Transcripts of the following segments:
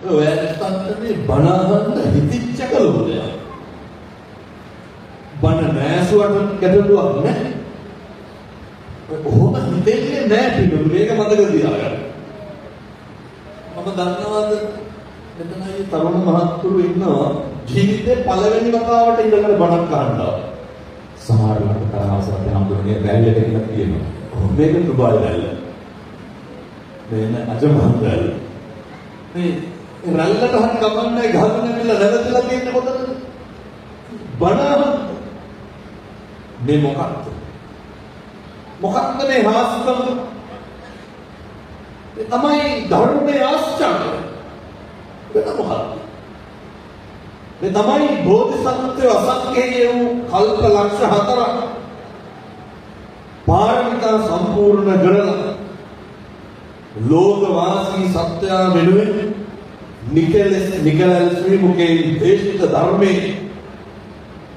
ඔයාලට මේ බණ අහන්න හිතිච්ච කලෝදය. බණ නැසුවට ගැටලුවක් නැහැ. කොහොම හිතෙන්නේ නැහැ පිටු මේක මතක තියාගන්න. මම දන්නවද මෙතනයි තරුණ මහත්තුරු ඉන්නවා ජීවිතේ පළවෙනි වතාවට ඉඳගෙන බණක් අහනවා. සමහරවිට තරහවසත් හම්බුනේ රැල්ලට කියලා කියනවා. මේක දුබායි රැල්ල. මේන අජමහත් රැල්ල. මේ රැල්ලට හරි ගමන්නේ ගහගෙන ඉන්න නැවතලා තියෙන්නේ කොතනද? බණ මේ මොකක්ද? මොකක්ද මේ හාස්කම? ඒ තමයි ධර්මයේ ආශ්චර්යය. ඒක මොකක්ද? මේ තමයි බෝධිසත්වය අසංකේය වූ කල්ප ලක්ෂ 4ක් පාරමිතා සම්පූර්ණ කරලා ලෝකවාසී සත්‍ය වෙනුවෙන් නිකලස් ශ්‍රී මුකේ දේශිත ධර්මයේ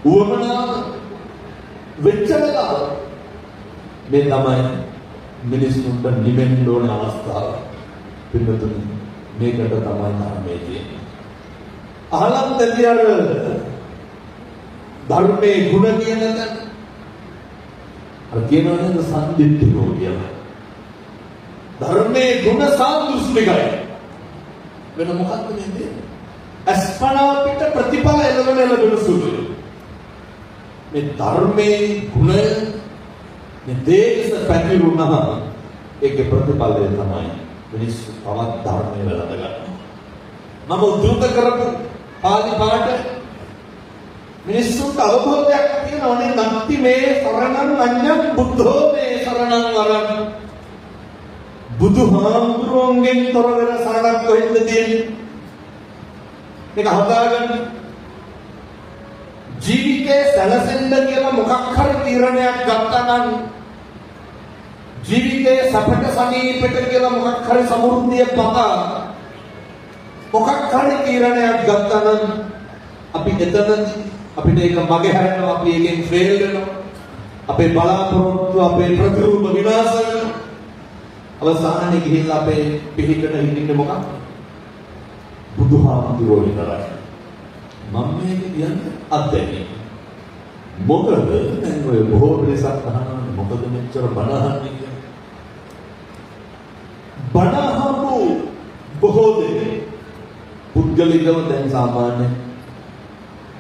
උවමනා වෙච්චලා මේ තමයි මිනිස්සුන්ට නිවෙන්න ඕන අවස්ථාව. පිළිතුරු මේකට තමයි ධර්මයේ තියෙන්නේ. අහලත් දෙවියර ධර්මයේ ගුණ කියන තැන අර කියනවනේ සම්දිත්තිකෝ කියලා. ධර්මයේ ගුණ සාදුස්මිකයි. වෙන මොකක්ද මේ දෙන්නේ? අස්පනා පිට ප්‍රතිඵල එළවෙන සුළුයි. මේ ධර්මයේ ගුණ මේ දේශ පැතිරුණා ඒකේ ප්‍රතිඵලය තමයි මිනිස්සු තවත් ධර්මයේ වැළඳ ගන්නවා. මම උද්දුත කරපු පාලි පාඨ මිනිස්සුන්ට අවබෝධයක් තියෙනවනේ නැත්ති මේ සරණං අඤ්ඤං බුද්ධෝ මේ සරණං වරං බුදුහාමුදුරුවන්ගෙන් තොර වෙන සරණක් කොහෙන්ද තියෙන්නේ? මේක හදාගන්න ජීවිතේ සැලසෙන්න කියලා මොකක් හරි තීරණයක් ගත්තා නම් ජීවිතේ සපට සනීපට කියලා මොකක් හරි සමෘද්ධිය පතා මොකක් හරි තීරණයක් ගත්තා නම් අපි එතනදී අපිට ඒක මගේ හැරෙනවා අපි එකෙන් ෆේල් වෙනවා අපේ බලාපොරොත්තු අපේ ප්‍රතිරූප විනාශ වෙනවා අවසානයේ ගිහිල්ලා අපේ පිළිකට හිටින්නේ මොකක්ද? බුදුහාමුදුරුවෝ විතරයි. මම මේක කියන්නේ අත්දැකීම. මොකද දැන් ඔය බොහෝ පිරිසක් අහනවා මොකද මෙච්චර බණ අහන්නේ කියලා. බණ අහපු බොහෝ දෙනෙක් පුද්ගලිකව දැන් සාමාන්‍ය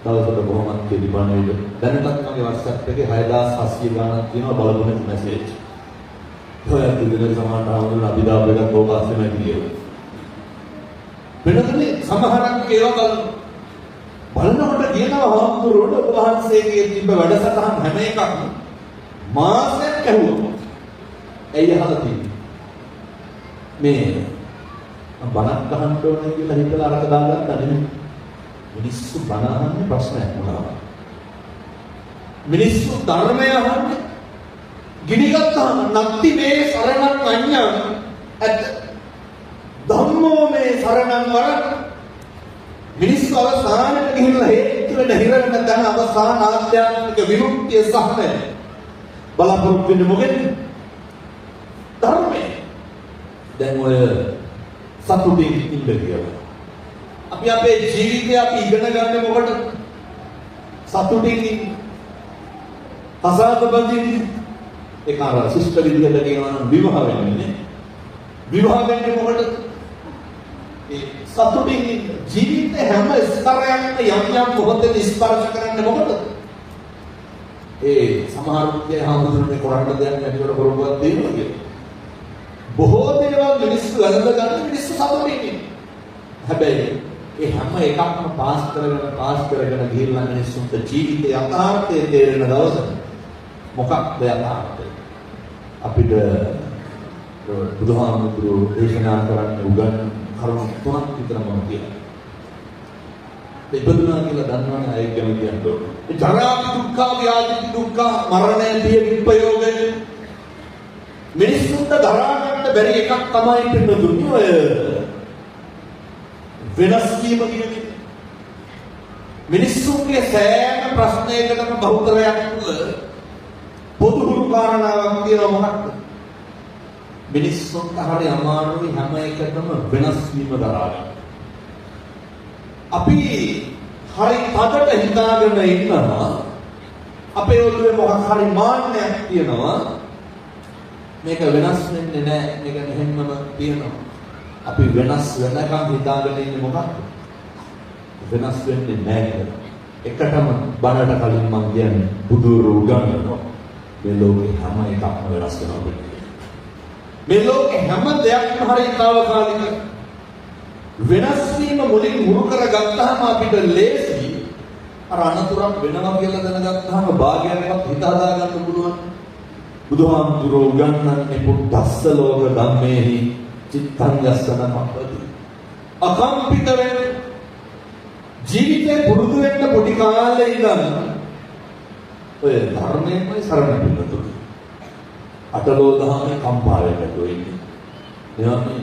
දවසකට බොහොමත් කෙටි බණ වේද දැනටත් මගේ WhatsApp එකේ 6700 ගණන් තියෙනවා බලපොනේ මැසේජ්. ඔයත් ඉතින් සමානව හමුදුන අභිදාපයකට ඕකාස් වෙනවා කියලා. වෙනදනේ සමහරක් ඒවා බලනකොට කියනවා හාමුදුරුවෝ ඔබ වහන්සේගේ තිබ්බ වැඩසටහන් හැම එකක්ම මාසයක් ඇහුවා. ඇයි අහලා තියෙන්නේ? මේ බණක් අහන්න ඕනේ කියලා හිතලා අරක දාගත්තා නෙමෙයි. මිනිස්සු බණ අහන්නේ ප්‍රශ්නයක් මොනවා? මිනිස්සු ධර්මය අහන්නේ ගිනිගත්තාම නැත්ති මේ සරණං අඤ්ඤං ඇත් ධම්මෝ මේ සරණං වරං මිනිස්සු අවසානට ගිහිල්ලා හේතු වෙන හිරණ තන අවසාන ආධ්‍යාත්මික විමුක්තිය සහනය බලාපොරොත්තු වෙන්නේ මොකෙන්ද? ධර්මයෙන්. දැන් ඔය සතුටින් ඉන්න කියලා. අපි අපේ ජීවිතය අපි ඉගෙන ගන්න මොකටද? සතුටින් ඉන්න. අසාත බඳින්න. ඒක අර සිස්ටර් විදිහට කියනවා නම් විවාහ වෙන්නේ නේ. විවාහ වෙන්නේ මොකටද? ඒ සතුටින් ජීවිතේ හැම ස්තරයක්ම යම් මොහොතේ ස්පර්ශ කරන්න මොකටද? ඒ සමහරුන්ගේ හාමුදුරනේ කරන්න දෙයක් නැතිවට කරුවක් දෙනවා කියලා. බොහෝ දේවල් මිනිස්සු වැළඳ ගන්න මිනිස්සු සතුටින්. හැබැයි ඒ හැම එකක්ම පාස් කරගෙන ගිහිල්ලා මිනිස්සුන්ට ජීවිතේ යථාර්ථය තේරෙන දවසට මොකක්ද යථාර්ථය? අපිට බුදුහාමුදුරුවෝ දේශනා කරන්න උගන් කරුණු තුනක් විතර මම කියනවා. දෙබඳුනා කියලා දන්නවනේ අය ගැන කියනකොට. ඒ ජරා දුක්ඛ ව්‍යාධි දුක්ඛ මරණය පිය විපයෝගය මිනිස්සුන්ට දරා ගන්න බැරි එකක් තමයි පින්නතුනි ඔය වෙනස් වීම කියන්නේ. මිනිස්සුන්ගේ සෑම ප්‍රශ්නයකටම බහුතරයක් තුළ පොදු කාරණාවක් තියෙනවා මොකක්ද? මිනිස්සුන්ට හරි අමාරුයි හැම එකටම වෙනස් වීම දරා ගන්න. අපි හරි තදට හිතාගෙන ඉන්නවා අපේ ඔළුවේ මොකක් හරි මාන්නයක් තියෙනවා මේක වෙනස් වෙන්නේ නැහැ මේක මෙහෙමම තියෙනවා අපි වෙනස් වෙනකම් හිතාගෙන ඉන්නේ මොකක්ද වෙනස් වෙන්නේ නැහැ එකටම බණට කලින් මම කියන්නේ බුදුරු උගන්වනවා මේ ලෝකේ හැම එකක්ම වෙනස් වෙනවා මේ ලෝකේ හැම දෙයක්ම හරි తాවකාලික වෙනස් වීම මුලින් මුරු කරගත්තාම අපිට ලේසි අර අනතුරක් වෙනවා කියලා දැනගත්තාම භාගයක්වත් හිත හදා ගන්න පුළුවන් බුදුහාමුදුරුවෝ උගන්වන්නේ පුත්තස්ස ලෝක ධම්මේහි චිත්තං යස්සන මප්පති අකම්පිත වෙන්න ජීවිතේ පුරුදු වෙන්න පොඩි කාලේ ඉඳන් ඔය ධර්මයේමයි සරණ පිළිතුරු අටලෝ දහමේ කම්පා වෙන්නට වෙන්නේ එයානේ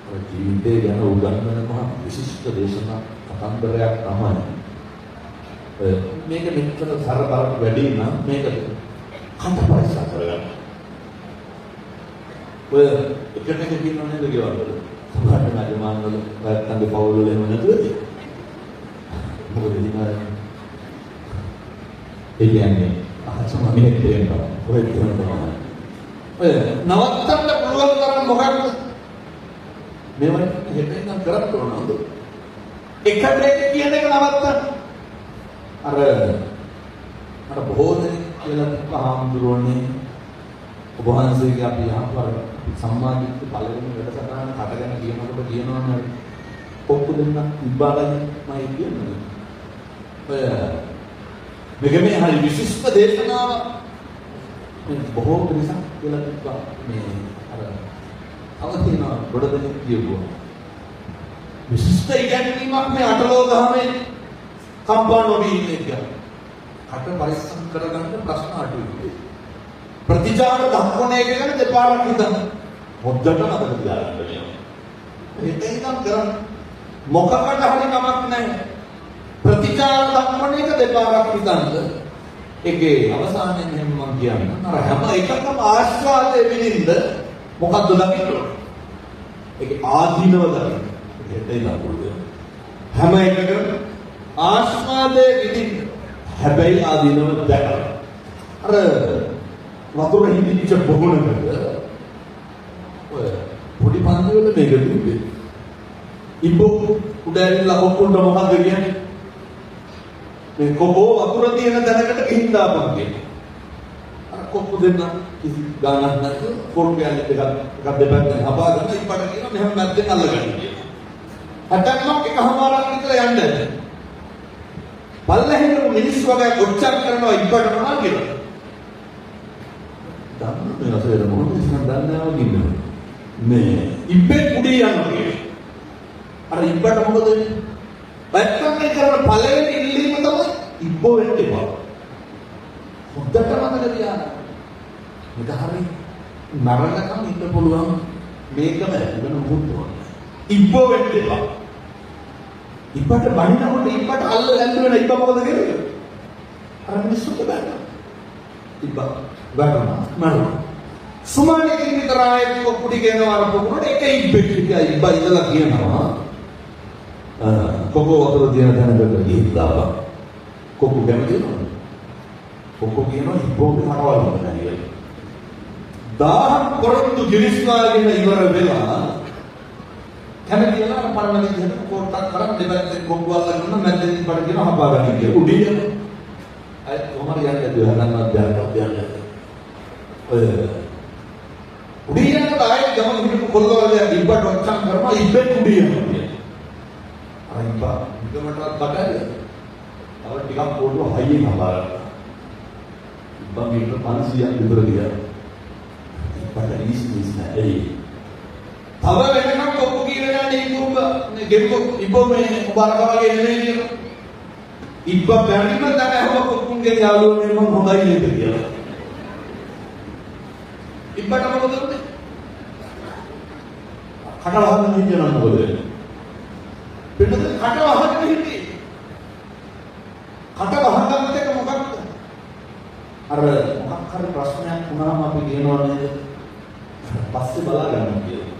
ඔය ජීවිතේ ගැන උගන්වන මහ විශිෂ්ට දේශනා කතන්දරයක් තමයි මේක මෙච්චර සරබරක් වැඩි නම් මේක කට පරිස්සම් කරගන්න ඔය එකට කියනවා නේද ගෙවල් වල සමහරට මජමාන් වල වැත්තන්ගේ පවුල් වල එහෙම නැතුවද මොකද ඉතින් ඒ කියන්නේ අහසම මිනිහෙක් දෙන්නවා ඔය කියනවා ඔය නවත්තන්න පුළුවන් තරම් මොකක්ද මේවා හෙටෙන් කරත් ඕනද එක දෙයක් කියන එක නවත්තන්න අර බොහෝ දෙනෙක් කියලා හාමුදුරුවනේ ඔබ වහන්සේගේ අපි යහපර සම්මාදිට පළවෙනි වැඩසටහන කඩගෙන කියනකොට කියනවනේ ඔක්කො දෙන්න ඉබ්බාලයි මම කියන්නේ ඔය මේක මේ හරි විශිෂ්ට දේශනාවක් මේ බොහෝ පිරිසක් කියලා තිබ්බා මේ අර අවතින ගොඩ දෙනෙක් කියුවා විශිෂ්ට ඉගැන්වීමක් මේ අටලෝ දහමේ කම්පා නොවී ඉන්නේ කියලා කට පරිස්සම් කරගන්න ප්‍රශ්න අඩුයි ප්‍රතිචාර දක්වන එක ගැන දෙපාරක් හිතන්න මොද්දට මතක තියාගන්න වෙනවා හිතෙන්නම් කරන්න මොකකට හරි කමක් නැහැ ප්‍රතිචාර දක්වන එක දෙපාරක් හිතන්න ඒකේ අවසානයෙන් එහෙම මම කියන්නේ අර හැම එකකම ආස්වාදයේ විඳින්න මොකද්ද දකින්න ඒකේ ආධිනව දකින්න හිතේලා පුළුවන් හැම එකකම ආස්වාදයේ විඳින්න හැබැයි ආධිනව දැකලා අර වතුර හිඳිච්ච බොහොනකට ඔය පොඩි පන්ති වල මේක තිබ්බේ ඉබ්බෝ උඩ ඇවිල්ලා කොක්කුන්ට මොකද්ද කියන්නේ මේ කොබෝ වතුර තියෙන තැනකට ගිහින් දාපන් කියන්නේ අර කොක්කු දෙන්න කිසි ගානක් නැතුව පොරොපියල් එකක් දෙපැත්තෙන් හපාගෙන ඉපඩ කියන මෙහෙම මැද්දෙන් අල්ලගන්න කියනවා හටක්මක් එකමාරක් විතර යන්න පල්ලෙහෙන් මිනිස්සු වගේ කොච්චර කරනවා ඉපඩ මොනවා කියලා දන්නේ නැහැ මොකද ඉස්සන් දන්නේ නැහැ වගේ මේ ඉබ්බේ කුඩේ යනවා කියන්නේ අර ඉබ්බට මොකද වෙන්නේ බැත්තන්නේ කරන පළවෙනි ඉල්ලීම තමයි ඉබ්බෝ වෙන්න එපා හොද්දට මතක තියාගන්න මේක හරි නරකකම් ඉන්න පුළුවන් මේකම වෙන මොකද ඉබ්බෝ වෙන්න එපා ඉබ්බට බණිනකොට ඉබ්බට අල්ල ගැල්ල වෙන ඉබ්බ මොකද කරන්නේ අර මිනිස්සුන්ට බෑ ඉබ්බා බැලුවා සුමානකින් විතර ආයෙත් කුඩි ගෙනවා අර පොකුණට එක ඉබ්බෙක් හිටියා ඉබ්බා ඉඳලා කියනවා කොකෝ වතුර දින තැනකට ගිහින් දාපන් කොකෝ කැමතිද කොකෝ කියනවා ඉබ්බෝගේ කනවල නැහැ කියලා 1000 පොරොන්දු ගිරිස්වාගෙන ඉවර වෙලා කැමතිලා පරණ විදිහට කොටක් කරන් දෙපැත්තෙන් කොකෝ අල්ලගෙන මැද්දෙන් ඉබ්බට කියන හපා ගන්න කියලා උඩින් අය කොහමද යන්නේ දෙවන්නවත් යන්නේ ඔය උඩියනට ආයෙත් ගමන් හිටපු කොල්ලවල ඉබ්බට වච්චම් කරනවා ඉබ්බෙන් උඩියනවා අර ඉබ්බා ඉබ්බටවත් බටයි තව ටිකක් පොඩු හයියෙන් හබාරන්න ඉබ්බා මීටර 500ක් විතර ගියා ඉබ්බට ඉස්මිස් නැහැ තව වෙනකම් කොක්කු කියනවා නේ කුඹ ගෙම්බ ඉබ්බෝ මේ උබාරක වගේ නෙමෙයි කියලා ඉබ්බා බැරිම තමයි කොක්කුන්ගේ යාළුවෝ මම හොඳයි නේද කියලා ඉබ්බට මොකද උනේ? කට වහගෙන හිටියනම් මොකද වෙන්නේ? පිටත කට වහගෙන හිටියේ. කට වහගන්නත් එක මොකක්ද? අර මොකක් හරි ප්‍රශ්නයක් වුණාම අපි කියනවා නේද? පස්සේ බලා ගන්න කියලා.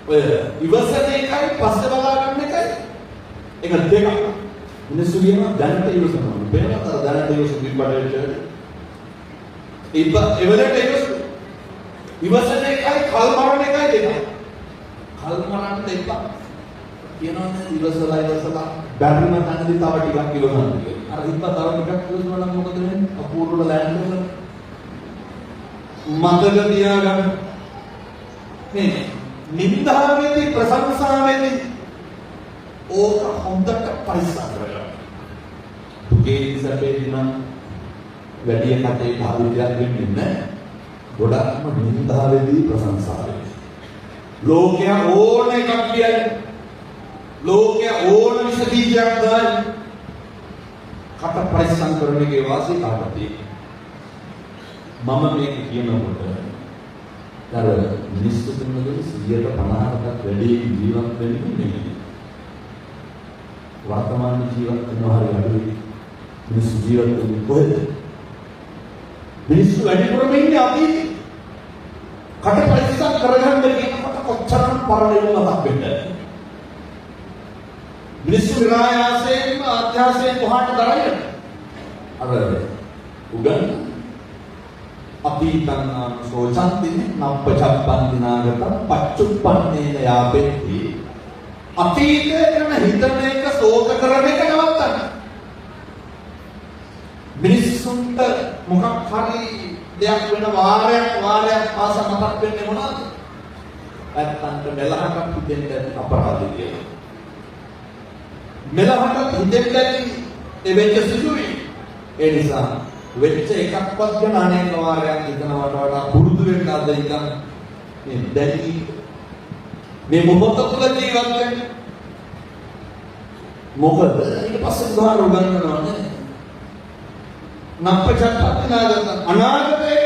ඔය ඉවසන එකයි පස්සේ බලා ගන්න එකයි ඒක දෙකක්. මිනිස්සු කියනවා දැනට ඉවසනවා. වෙනතර දැනට ඉවසු පිටපඩේට. එවලට ඉවසු. ඉවසන එකයි කල් මරණ එකයි දෙකක්. කල් මරන්න එපා. කියනවා නේද ඉවසලා බැරිම තැනදී තව ටිකක් ඉවසන්න කියලා. අර ඉබ්බා තව ටිකක් ඉවසනවා නම් මොකද වෙන්නේ? අපූර්ව ලෑන්ඩ් වල මතක තියාගන්න. මේ නින්දාවේදී ප්‍රශංසාවේදී ඕක හොඳට පරිස්සම් කරගන්න. දුකේ ඉස්සරේදී නම් වැඩි කටේ භාවිතයක් වෙන්නේ නැහැ. ගොඩක්ම නින්දාවේදී ප්‍රශංසාවේදී. ලෝකයා ඕන එකක් කියන්නේ. ලෝකයා ඕන විස බීජයක් දායි. කට පරිස්සම් කරන එකේ වාසිය කාටද තියෙන්නේ? මම මේක කියනකොට අර මිනිස්සු දෙන්නගේ 150කට වැඩි ජීවත් වෙන්නේ නෙමෙයි. වර්තමාන ජීවත් වෙනවා හරි අඩුයි. මිනිස්සු ජීවත් වෙන්නේ කොහෙද? මිනිස්සු වැඩිපුරම ඉන්නේ අතීතේ. කට පරිස්සම් කරගන්න කියනකොට කොච්චරම් පරණයම මතක් වෙන්නේ. මිනිස්සු විනායාසයෙන්ම අධ්‍යාසයෙන් කොහාට දරන්නේ? අර උගන් අතීතං සෝචන්ති නප්පචප්පන්ති නාගත පච්චුප්පන්නේන යාපෙති. අතීතය ගැන හිතන එක ශෝක කරන එක නවත්තන්න. මිනිස්සුන්ට මොකක් හරි දෙයක් වෙන වාරයක් පාසා මතක් වෙන්නේ මොනවද? නැත්තන්ට මෙලහකට හිතෙන්න අපරාධය කියලා. මෙලහකට හිතෙන්න ඒ වෙච්ච සිදුවීම්. ඒ නිසා වෙච්ච එකක්වත් ගැන අනේක වාරයක් හිතනවට වඩා පුරුදු වෙන්න අද ඉඳන් මේ දැනි මේ මොහොත තුළ ජීවත් වෙන්න. මොකද ඊට පස්සේ උදාහරණ උගන්වනවා නේ. නප්පචප්පතිනාගත අනාගතයේ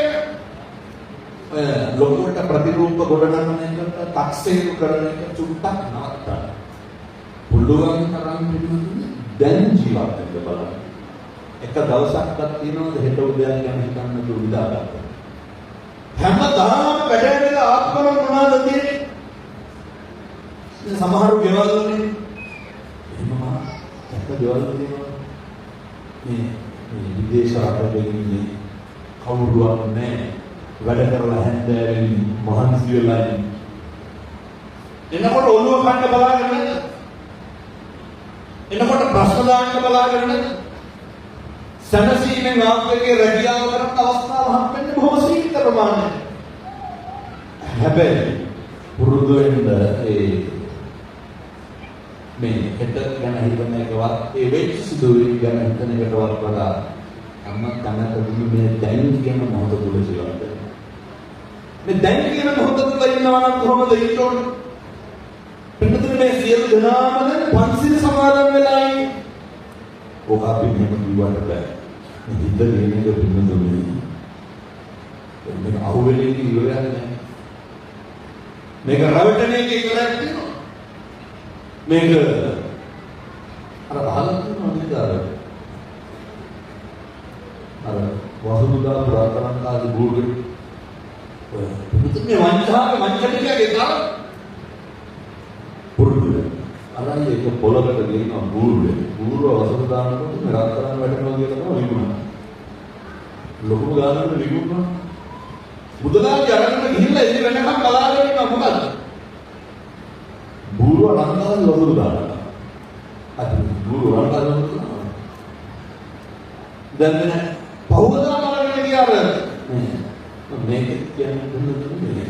ලෝකයට ප්‍රතිරූප ගොඩනගන එකට තක්සේරු කරන එක චුට්ටක් නවත්තන්න. පුළුවන් තරම් දැන් ජීවත් වෙන්න බලන්න. එක දවසක්වත් තියනවද හෙට උදයක් ගැන හිතන්න දුවිදා ගන්න. හැමදාම වැඩ ආත්මම මොනවද තියෙන්නේ? සමහරු ගෙවල් වලින් එහෙමම එක ගෙවල් වලින් මේ විදේශ රටවල ඉන්නේ කවුරුවත් නැහැ. වැඩ කරලා හැන්දෑවෙන් මහන්සි වෙලා ඉන්නේ. එනකොට ඔළුව කන්න බලාගෙන නැද්ද? එනකොට ප්‍රශ්න දාන්න බලාගෙන නැද්ද? සනසීමෙන් ආත්මයේ රැකියාව කරන අවස්ථාව හම්බෙන්නේ බොහොම සීමිත ප්‍රමාණයක්. හැබැයි පුරුදු වෙන්න මේ හෙට ගැන හිතන එකවත් ඒ වෙච්ච සිදුවීම් ගැන හිතන එකටවත් වඩා අම්මා තනකදී මේ දැන් කියන මොහොත තුල ජීවත් වෙනවා. මේ දැන් කියන මොහොත තුල ඉන්නවා නම් කොහොමද ඉන්න ඕනේ? පිටුතුනේ මේ සියලු දෙනාම දැන් පන්සිල් සමාදන් වෙලා ඉන්නේ. ඔක අපි මෙහෙම කිව්වට බෑ. මේ හිත දෙන්නේ පිටුතුනේ. මේක අහුවෙන්නේ ඉවරයක් නෑ. මේක රවටන එක ඉවරයක් තියෙනවා. මේක අර අහලා තියෙනවා නේද අර වසුදුදා පුරාතනකාරී බුරුගේ මේ වංචනිකගේ තරම් පුරුදු අරයි එක පොළකට ගිහින් බුරුවේ බුරුව වසුදුදානකොට මේ රත්තරන් වැටෙනවා කියලා තමයි විගුණා ලොකු ගානකට විගුණා බුදුදාගේ අරගෙන ගිහිල්ලා එළි වෙනකම් බලාගෙන ඉන්නවා මොකද බුරුව රත්තරන් වසුදුදානවා අද බුරුව රත්තරන් වසුදුදානවා දැන් පහුවදා බලන්න ගියාර මේක කියන්නේ දුන්නේ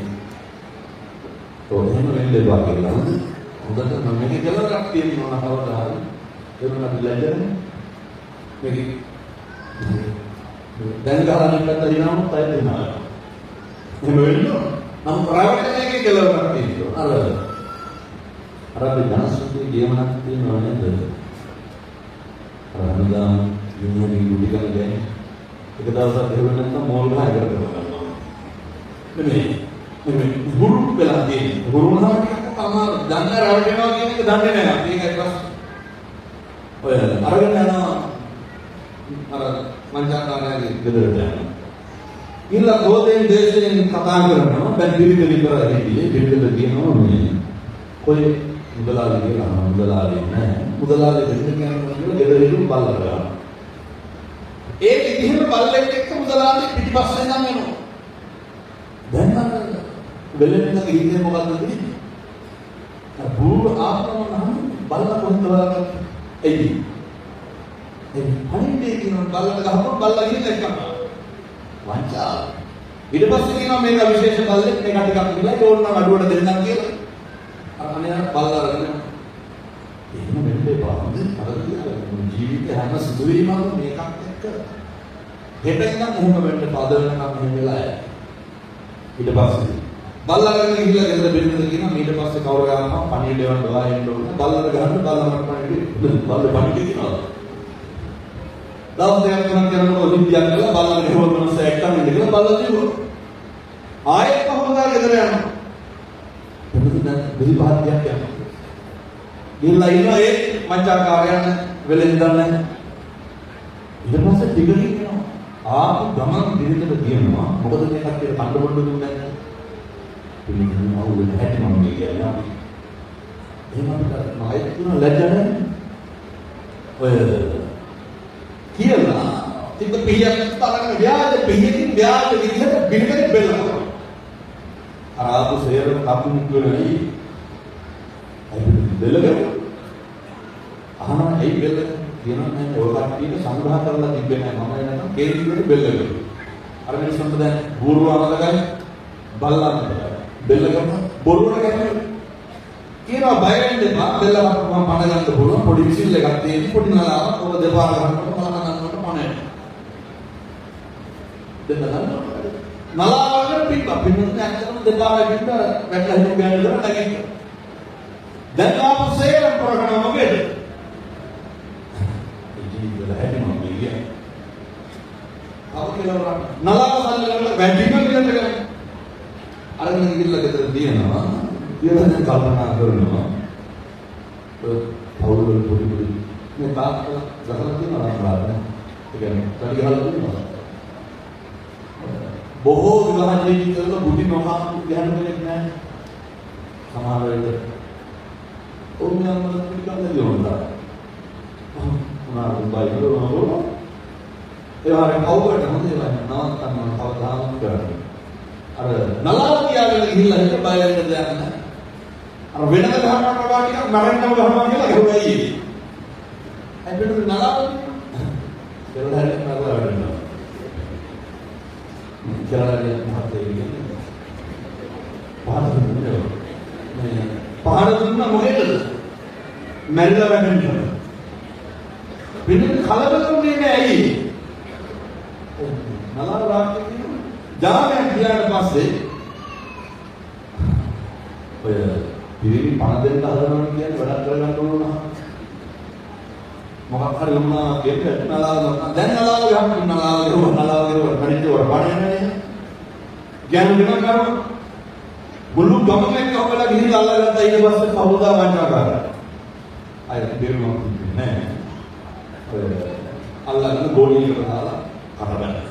එහෙම වෙන්නේ බා කියලා හොඳට මම මේක කියලා තියෙනවා කවදා හරි ඒවන ලැජර් මේක දැන් ගහන්න පැත්ත දිනවම තය දෙනවා එහෙම වෙන්නේ නම් ප්‍රයිවට් එකේ කියලා තියෙනවා අර අපි ධනසුද්ධිය ගියමනක් තියෙනවා නේද අරහදාම් යුනියන් ගුටි ගන්න එක දවසක් එහෙම නැත්නම් මෝල් ගහ එකට කරනවා නෙමෙයි ගුරු වෙලා තියෙන්නේ ගුරු නම් තමයි දන්න රවටෙනවා කියන එක දන්නේ නැහැ අපි ඒකයි ප්‍රශ්නේ ඔය අරගෙන යනවා අර මංජාකාරයාගේ ගෙදරට යනවා ඉල්ල ගෝදෙන් දේශයෙන් කතා කරනවා බැන් පිළිදෙලි කරලා හිටියේ පිළිදෙල කියනවා මේ කොයි මුදලාලි කියලා මුදලාලි නෑ. මුදලාලි දෙන්න කියන්නේ ගෙදරින් බල්ලා ගන්න. ඒ විදිහම බල්ලෙක් එක්ක මුදලාලි පිටිපස්සේ නම් එනවා. දැන් නම් වෙලෙන්න ගිහින් මොකද්ද වෙන්නේ? බූරු ආපම නම් බල්ලා කොහෙන්ද හොයාගන්නේ? එයි. ඒ හරිනේ කියන බල්ලට ගහපුවම බල්ලා ගිහින් එක්කම. වංචා. ඊට පස්සේ කියනවා මේක විශේෂ බල්ලෙක් මේක ටිකක් කියලා ඒක ඕන නම් අඩුවට දෙන්නම් කියලා. අර අනේ බල්ලා අරගෙන එහෙම වෙන්න එපා. අර ජීවිතේ හැම සිදුවීමක්ම මේකත් එක්ක හෙට ඉඳන් එහෙම වෙන්න පද වෙනකම් එහෙම වෙලා යයි. ඊට පස්සේ බල්ලාගෙන ගිහිල්ලා ගෙදර බෙන්නද කියනවා ඊට පස්සේ කවුරු ගන්නවා පණිවිඩ දෙවන්න ඔයා එන්න ඕන බල්ලට ගහන්න බල්ලට පණිවිඩ බල්ල පණිවිඩ කියනවා දවස් දෙකක් තුනක් යනකොට ඔලිම්පියක් කරලා බල්ලට ගෙවල් මනස එක්කම ඉඳ කියලා බල්ලා ජීවුවා ආයෙත් කොහොමද ගෙදර යනවා එතන විදිපාතියක් යනවා ගිහිල්ලා ඉන්නවා ඒ මංචාකාරයන් වෙලෙන් දන්නේ ඊට පස්සේ ටිකකින් යනවා ආපු ගමන් දිරිතට කියනවා මොකද මේ කට්ටිය කන්න බොන්න දුන්නේ නැහැ පිළිගන්න අවුල නැති මම කියන්නේ. එහෙම අපිට මායිත් තුන ලැජ්ජ නැහැ. ඔය කියලා තිබ්බ පිහියක් තරගෙන ව්‍යාජ පිහියකින් ව්‍යාජ විදිහට බිනකේ බෙල්ල කරනවා. අර ආපු සේරම කපුන් කියනයි. අයි බෙල්ල කරනවා. අහනවා ඇයි බෙල්ල කියනවා නෑ ඔය කට්ටියට සංග්‍රහ කරලා තිබ්බේ නෑ මම එනකම් කේන්ද්‍රෙට බෙල්ල කරනවා. අර මිනිස්සුන්ට දැන් බූරුවාමද ගන්නේ බල්ලන්ට බෙල්ල ගන්න බොරුවට ගන්න කියනවා බය වෙන්න එපා බෙල්ල මම පණ ගන්න පුළුවන් පොඩි විසිල් එකක් තියෙන පොඩි නලාවක් ඔබ දෙපාර ගන්නකොට මම ගන්නකොට පණ එනවා දෙන්න නලාවකට පින්න ඇත්තටම දෙපාර පින්න වැටලා හිටු ගෑනු දර නැගිටිනවා දැන් ආපහු සේරම කරගෙන මොකේද ජීවිතේ හැදෙම මම කියන්නේ ආව කියලා නලාව සල්ලි කරලා වැඩිම කියලා ගන්න අරගෙන ගිහිල්ලා ගෙදර දිනනවා කියලා දැන් කල්පනා කරනවා පවුල් වල පොඩි පොඩි මේ තාත්තා ගහලා තියෙනවා අපරාධ ඒ කියන්නේ කඩි ගහලා තියෙනවා බොහෝ විවාහ ජීවිතවල බුද්ධි නොහා ගහන කෙනෙක් නැහැ සමහර වෙලට ඕනෑම පිළිකන්ද යොමුදා උනාරු බයිබලෝ ඒ වගේ කවුරුට හොඳ ඒවා නවත්තන්න කවදාවත් කරන්නේ අර නලාව කියාගෙන ගිහිල්ලා හිට බය වෙන්න දෙයක් නැහැ. අර වෙනද ගහනවා වගේ ටිකක් මරන්නම ගහනවා කියලා ගහුවයි. ඇයිද නලාව කියලා හරි නලාව වෙනවා. කියලා මහත්තයා කියන්නේ. පහන දුන්නා. මේ පහන දුන්නා මොකේද? මැරිලා වැටෙන්න. පිටින් කලබලුනේ නෑ ඇයි? නලාව රාජ්‍ය ජාමයක් ගියාට පස්සේ ඔය පිරිමි පණ දෙන්න හදනවා කියන්නේ වැඩක් කරගන්න ඕන නෑ මොකක් හරි වුණා කියන්නේ නලාව දැන් නලාව ගහන්න නලාව කණිට වර පණ එන්නේ ගැන වෙන කරනවා මුළු ගමම එක්ක ඔබලා ගිහින් අල්ලගත්තා ඊට පස්සේ කවුරුදා වංචා කරා අය දෙවියන් නෑ ඔය අල්ලගෙන ගෝණියකට දාලා කරබන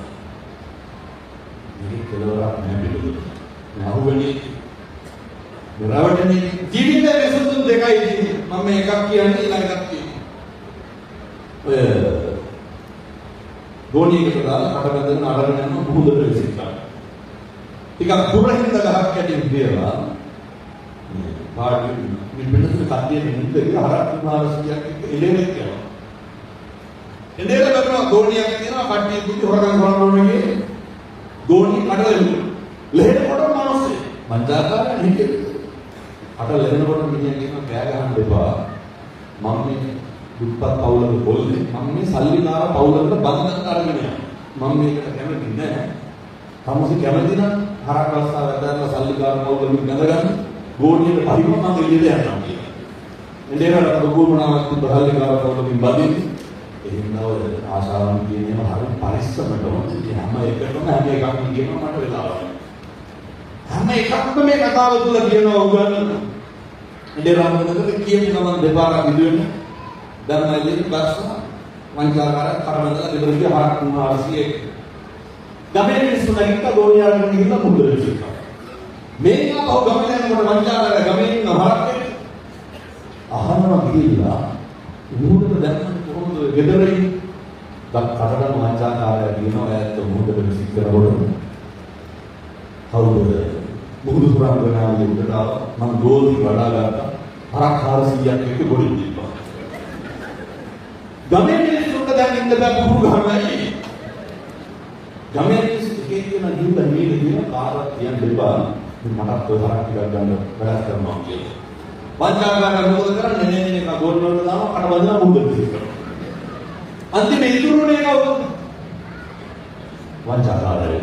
ini keluar nabi nahuwani berawatani ජීවිතේ විසඳුම් දෙකයි තියෙන්නේ මම එකක් කියන්නේ ඊළඟ එකක් තියෙන්නේ ගෝණියකට දාලා කඩබැඳගෙන අරගෙන යන බුදුදට විසිකා ටිකක් පුරහින්ද ගහක් යටින් දියලා පාඩි මෙන්නත් කඩියේ මෙන්න කියලා හරක් මහරසියක් එළෙනෙක් යනවා එළෙල කරනවා ගෝණියක් තියෙනවා කඩිය දුක හොරගන් කරනෝනේ ගෝණි කඩලෙන්න ලෙහෙන කොට මානසේ මන්දාකාරයන් හිටියේ අට ලෙහෙන කොට මිනිහා කියනවා කෑ ගහන්න එපා මම මේ දුප්පත් පවුලක පොල්ලේ මම මේ සල්ලිකාර පවුලකට බඳින්න අරගෙන යනවා මම මේකට කැමති නැහැ තමසි කැමති නම් හරක් රස්සා වැදලා සල්ලිකාර පවුලෙන් ගඳගන්න ගෝණියට පරිම මම එළියට යනවා කියනවා එndේකට ප්‍රභූමනාවක් තිබ්බ සල්ලිකාර පවුලකින් බඳින්නේ එහෙනම් ඔය ආශාවන් කියන්නේ හරිය පරිස්සමට ඕනේ හැම එකටම හැම එකක්ම කියනවා මට වෙලාවක් හැම එකක්ම මේ කතාව තුල කියනවා උගන්වන්න ඉතින් රාමනගරේ කියන ගමන් දෙපාරක් විදුවෙන්න දැන් මයිලේ බස් වංචාකාරය කරවන්නලා ගෙදර ගිය හරක් 300 ගමේ මිනිස්සු නැගිට ගෝණියාගෙන ගිහිල්ලා මුදල් දෙනවා මේක අපව ගමේ යනකොට වංචාකාරය ගමේ ඉන්න හරක් අහනවා ගිහිල්ලා උමුදට දැක්කම කොහොමද ගෙදරින් කටට මහාචාර්යය කියනවා ඇත්ත උමුදට විසික් කරනකොට කවුරුද මුහුදු පුරාංගනාවේ උඩට මම ගෝල් වඩා ගත්තා අරක් 400ක් එක්ක ගොඩින් දීපා ගමේ මිනිස්සුන්ට දැන් ඉන්න බෑ පුහුණු ගන්නයි ගමේ මිනිස්සු කියන නියුල මේක කියන කාටවත් කියන්න දෙපා මටත් ඔය හරක් ටිකක් ගන්න වැඩක් කරනවා කියලා වංචාකාරය මොකද කරන්නේ නේ නේ ගෝල් වලට දානවා කට බඳලා මුහුදට විසික් කරනවා අන්තිම ඉතුරුනේ කවුද වංචාකාරය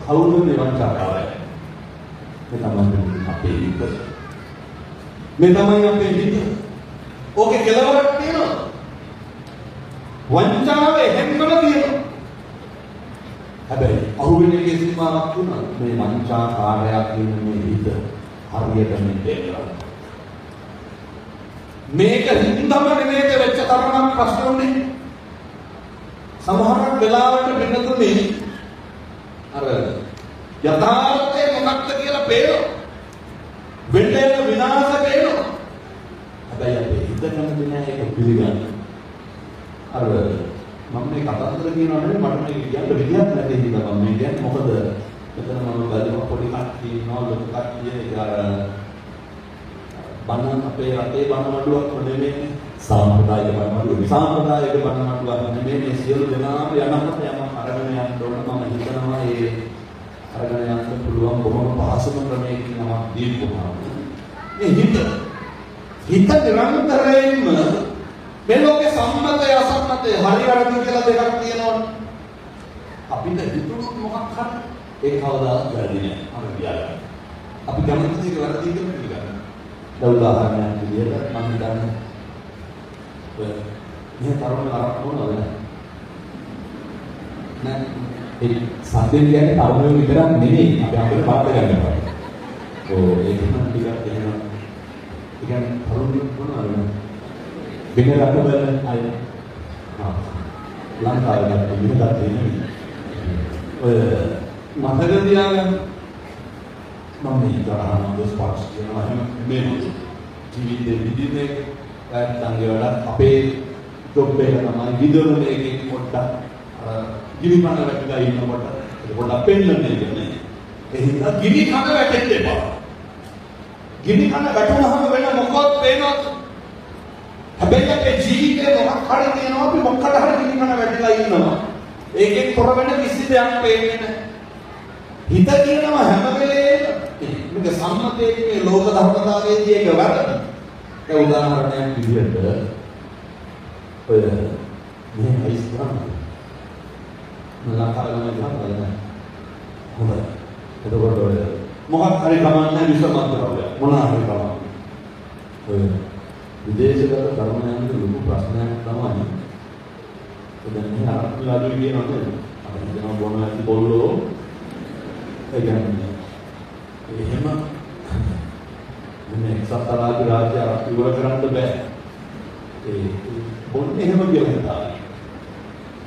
කවුරුද මේ වංචාකාරය මේ තමයි අපේ හිත මේ තමයි අපේ හිත ඕකේ කෙලවරක් තියෙනවා වංචාව එහෙම්මම තියෙනවා හැබැයි අහුවෙන එකේ සීමාවක් තුනක් මේ වංචාකාරයක් කියන මේ හිත හරියට මෙතේනවා මේක හින්දාම නෙමෙයි වෙච්ච තරමක් ප්‍රශ්න උනේ සමහරක් වෙලාවට වෙනතුනේ අර යථාර්ථය මොකක්ද කියලා පේනවා. වෙන්නේ විනාශ පේනවා. හැබැයි අපි හිතන්නේ නැහැ ඒක පිළිගන්න. අර මම මේ කතාන්තර කියනවා නෙවෙයි මට මේක කියන්න විදියක් නැති හින්දා මම මේ කියන්නේ මොකද මෙතන මම ගාලේ පොඩි කට්ටිය ඉන්නවා ලොකු කට්ටිය අර බණ අපේ රටේ බණ මඩුවක් නෙමෙයි සාම්ප්‍රදායික බණ මඩුව. සාම්ප්‍රදායික බණ මඩුවක් නෙමෙයි මේ සියලු දෙනාම යනකොට යම අරගෙන යන්න ඕන මම හිතනවා ඒ අරගෙන යන්න පුළුවන් බොහොම පහසුම ක්‍රමයකින් නම් දීපුවා. මේ හිත නිරන්තරයෙන්ම මේ ලෝකේ සම්මතය අසම්මතය හරි වැරදි කියලා දෙකක් තියෙනවා. අපිට හිතුණු මොකක් හරි ඒක කවදාවත් වැරදි නෑ. අපි කියනවා. අපි කැමති දේ වැරදි කියලා පිළිගන්නවා. දැන් උදාහරණයක් විදිහට මම හිතන්නේ මේ තරම අරක් මොනවද නෑ ඒ සම්දෙන් කියන්නේ තරමම විතරක් නෙමෙයි අපි අපිට පාඩ ගන්නවා. ඕ ඒක නම් ටිකක් එහෙම ඒ කියන්නේ තරුණ මොනවද වෙන රටවල අය ලංකාවේ ඉන්නත් තියෙනවා. ඔය මතක තියාගන්න මම ඉතරහම දොස්පස් කියනවා එහෙම මේ ජීවිතේ විදිහේ නැත්නම් ඒවලත් අපේ ජොබ් එක තමයි විදර්ම එකකින් පොඩ්ඩක් ගිනිපන වැටලා ඉන්නකොට ඒක පොඩ්ඩක් පෙන්නන්නේ කියන්නේ ඒ හින්දා ගිනි කන වැටෙන්න එපා. ගිනි කන වැටුනහම වෙන මොකක්ද පේනවද? හැබැයි අපේ ජීවිතේ මොකක් හරි තියෙනවා අපි මොකකට හරි ගිනි කන වැටලා ඉන්නවා. ඒකෙන් තොර වෙන කිසි දෙයක් පේන්නේ නැහැ. හිත කියනවා හැම වෙලේම මේක සම්මතයේ ලෝක ධර්මතාවයේදී ඒක වැරදි. ඒ උදාහරණයක් විදිහට ඔය මේ අයිස්බ්‍රාන් නලකාරම ගන්නවා. හොඳයි. එතකොට ඔය මොකක් හරි කමන්නේ විසමතරවල මොනවා හරි කමන්නේ. ඔය විදේශගත ධර්මයන්ගේ ලොකු ප්‍රශ්නයක් තමයි. දැන් මේ අරක්ලාදු කියනවා නේද? අපිට කියනවා බොන ඇති බොල්ලෝ ඒ කියන්නේ එහෙම මේ සතරාජ රාජ්‍ය ඉවර කරන්න බෑ. ඒ බොන්නේ එහෙම කියලා හිතා.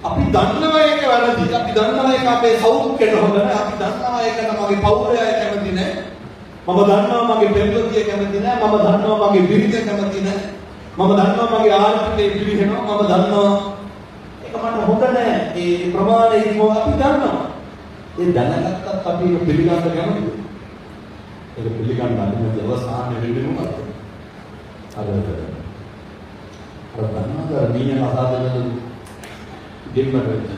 අපි දන්නවා ඒක වැරදි. අපි දන්නවා ඒක අපේ සෞඛ්‍යයට හොඳ නැහැ. අපි දන්නවා ඒකට මගේ පවුලේ අය කැමති නැහැ. මම දන්නවා මගේ පෙම්වතිය කැමති නැහැ. මම දන්නවා මගේ බිරිඳ කැමති නැහැ. මම දන්නවා මගේ ආර්ථිකය පිළිහෙනවා. මම දන්නවා ඒක මට හොඳ නැහැ. ඒ ප්‍රමාණය ඉක්මව අපි දන්නවා. ඒ දැනගත්තත් අපි ඒක පිළිගන්න කැමතිද? ඒක පිළිගන්න නැති අවස්ථාවක් වෙන්නේ මොකක්ද? අර දන්නවා නීය අසාධන දෙන්නට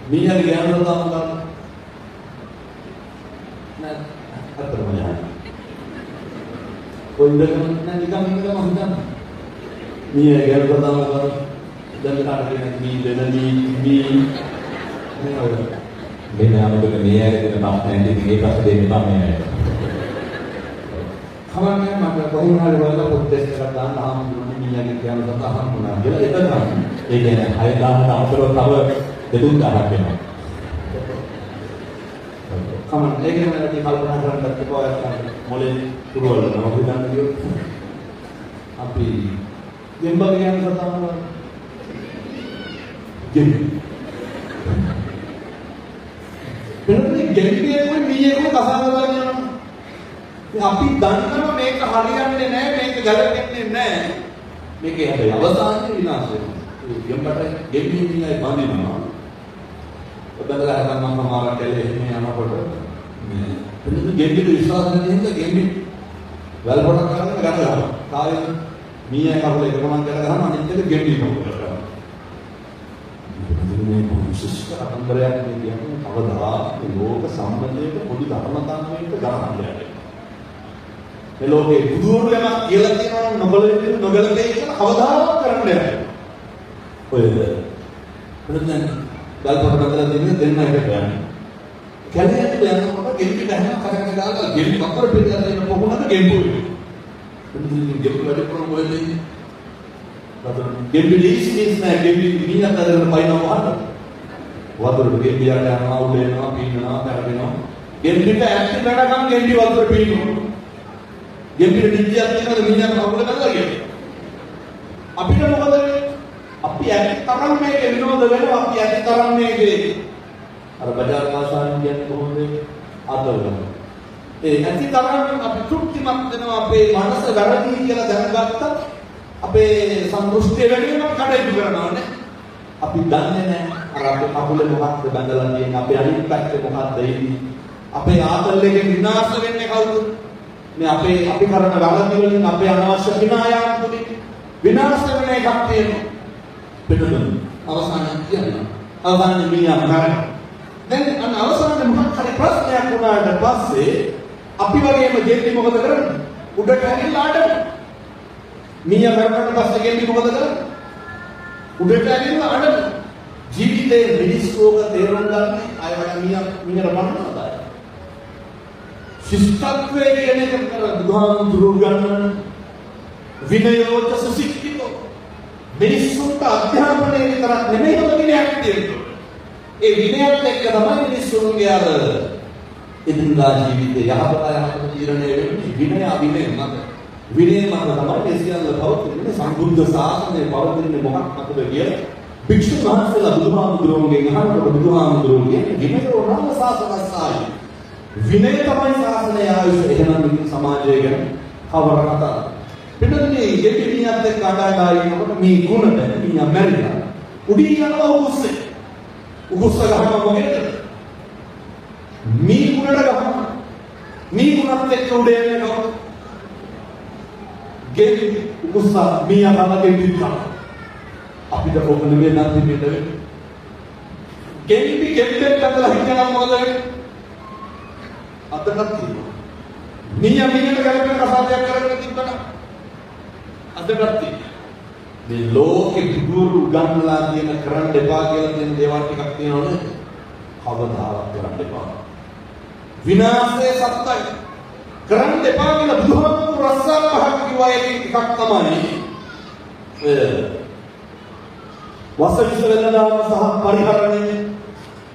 නීය ගෑනු දාන්න නෑ අතරම යනවා. කොයින්දකම නෑ නිකම් මම හිතන්නේ නීය ගෑනු දාන්න දැන් කාටද මේ දෙනදී මේ නාමක මේ ඇරගෙන තමයි ඉතින් ඒකත් දෙන්නේ මම කවන්නේ මම කොහොම හරි වල පොඩ්ඩක් කරලා දාන්න ආම්දුනේ මියගේ කියන දත අහන්නුනා කියලා ඒක තමයි. ඒ කියන්නේ 6000ට අතරව තව 2000ක් වෙනවා. කමන්න ඒක නම් වැඩි කල්පනා කරන්නත් එපා මොලේ පුරවල නම හිතන්න කියොත් අපි ගෙම්බගේ කියන සතාවම ගෙම්බ පෙරේ ගෙම්බියේ කොයි මියේ කොයි කසාද බලනවා අපි දන්නවා මේක හරියන්නේ නැහැ මේක ගැලපෙන්නේ නැහැ. මේකේ හැබැයි අවසානයේ විනාශ වෙනවා. ඒ ගෙම්බට ගෙම්බින්නේ බඳිනවා. ඔබලා හදන්න මම සමහරක් කැලේ එහෙම යනකොට මේ එතන ගෙම්බිට විශ්වාස නැති හින්දා ගෙම්බි වැල් පොඩක් කරගෙන ගන්නවා. කාලේ මීයා කවුල එක ගමන් කරලා අනිත් එක ගෙම්බි කරනවා. මේ විශේෂ අන්තරයක් කියන්නේ කවදා මේ ලෝක සම්බන්ධයේ පොදු ධර්මතාවයකට ගණන් දෙන්නේ. මේ ලෝකේ බුදුරු යමක් කියලා කියනවා නොගලපේ කියලා කවදාවත් කරන්න බෑ. ඔයද එතන ගල්පොට බඳලා දෙන්න එකට යන්නේ. කැලේට යනකොට ගෙම්බි බහන කරගෙන ගාලා ගෙම්බි වතුර පිටලා දෙන පොකුණට ගෙම්බුයි. එතන ගෙම්බි වැඩ කරන මොකද? ගෙම්බි ලීසිස් නෑ ගෙම්බි මිනිහට අදගෙන පයින්නවා වහන්න. වතුර ගෙම්බියට යනවා උඩ එනවා පීනනවා කරගෙනවා. ගෙම්බිට ඇක්ටි වැඩගම් ගෙම්බි වතුර පීනනවා. ගෙම්බිට නිදියක් තියෙනවද මිනිහට කවුද කරලා කියන්නේ? අපිට මොකද වෙන්නේ? අපි ඇක්ටි තරම් මේක විනෝද වෙනවා අපි ඇක්ටි තරම් මේකේ අර බජාර් භාෂාවෙන් කියන්නේ කොහොමද? ආදරය. ඒ ඇක්ටි තරම් අපි තෘප්තිමත් වෙනවා අපේ මනස වැරදි කියලා දැනගත්තත් අපේ සන්තුෂ්ටිය වැඩි වෙනවා කටයුතු කරනවානේ. අපි දන්නේ නැහැ අර අපේ කකුලේ මොකක්ද බඳලා තියෙන්නේ අපේ අනිත් පැත්තේ මොකක්ද ඉන්නේ. අපේ ආතල් එකෙන් විනාශ වෙන්නේ කවුද? මේ අපේ අපි කරන වැරදි වලින් අපේ අනවශ්‍ය විනායම් තුලින් විනාශ වෙන එකක් තියෙනවා. පිටුදුන් අවසානයේ කියනවා. අවසානයේ මිනිහා මරන. දැන් අන්න අවසානයේ මොකක් හරි ප්‍රශ්නයක් වුණාට පස්සේ අපි වගේම දෙන්නේ මොකද කරන්නේ? උඩට ඇවිල්ලා අඬනවා. මිනිහා මරනට පස්සේ ගෙන්නේ මොකද කරන්නේ? උඩට ඇවිල්ලා අඬනවා. ජීවිතේ මිනිස්සුක තේරුම් ගන්න අය වගේ මිනිහට මරනවා. ශිෂ්ටත්වයේ කියන එක කර බුදුහාමුදුරුවෝ ගන්න විනයෝච සුසික්ඛිතෝ මිනිස්සුන්ට අධ්‍යාපනයේ විතරක් නෙමෙයි විනයක් තියෙනවා. ඒ විනයත් එක්ක තමයි මිනිස්සුන්ගේ අර එදිනදා ජීවිතය යහපත තීරණය වෙන්නේ විනය අවිනය මත. විනය මත තමයි මේ සියල්ල පවතින්නේ. සම්බුද්ධ ශාසනය පවතින්නේ මොකක් මතද කියලා භික්ෂුන් වහන්සේලා බුදුහාමුදුරුවෝගෙන් අහනකොට බුදුහාමුදුරුවෝගේ විනයෝ නාම ශාසනස්සායි විනය තමයි ශාසනය ආයුෂ. එහෙනම් මේ සමාජය ගැන කවර කතාවද? පිටුනේ ගෙපිනියත් එක්ක අඬාගාරිනකොට මේ ගුණ දැන මිනිහා මැරිලා. උඩින් යනවා උගුස්සේ. උගුස්ස ගහනවා මොකේද? මේ ගුණට ගහනවා. මේ ගුණත් එක්ක උඩ යන්නේ කවුද? ගෙපි උගුස්ස මියා බලගෙන ඉන්නවා. අපිට කොහොමද මේ නැති දෙන්නේ? ගෙපි ගෙප්පෙක් අතලා හිටනම් මොකද වෙන්නේ? අතකට තියෙනවා. මිනිහට ගැලපෙන කතාවක් කරගෙන තිබ්බනම් අදටත් තියෙනවා. මේ ලෝකෙ ගුරු ගන්නලා තියෙන කරන්න එපා කියලා තියෙන දේවල් ටිකක් තියෙනවනේ. කවදාවත් කරන්න එපා. විනාශයේ සත්‍යයි. කරන්න එපා කියලා බුදුහාමුදුරුවෝ රස්සා පහක් කිව්වා. ඒකෙන් එකක් තමයි වසවිස වෙනදාම සහ පරිහරණය.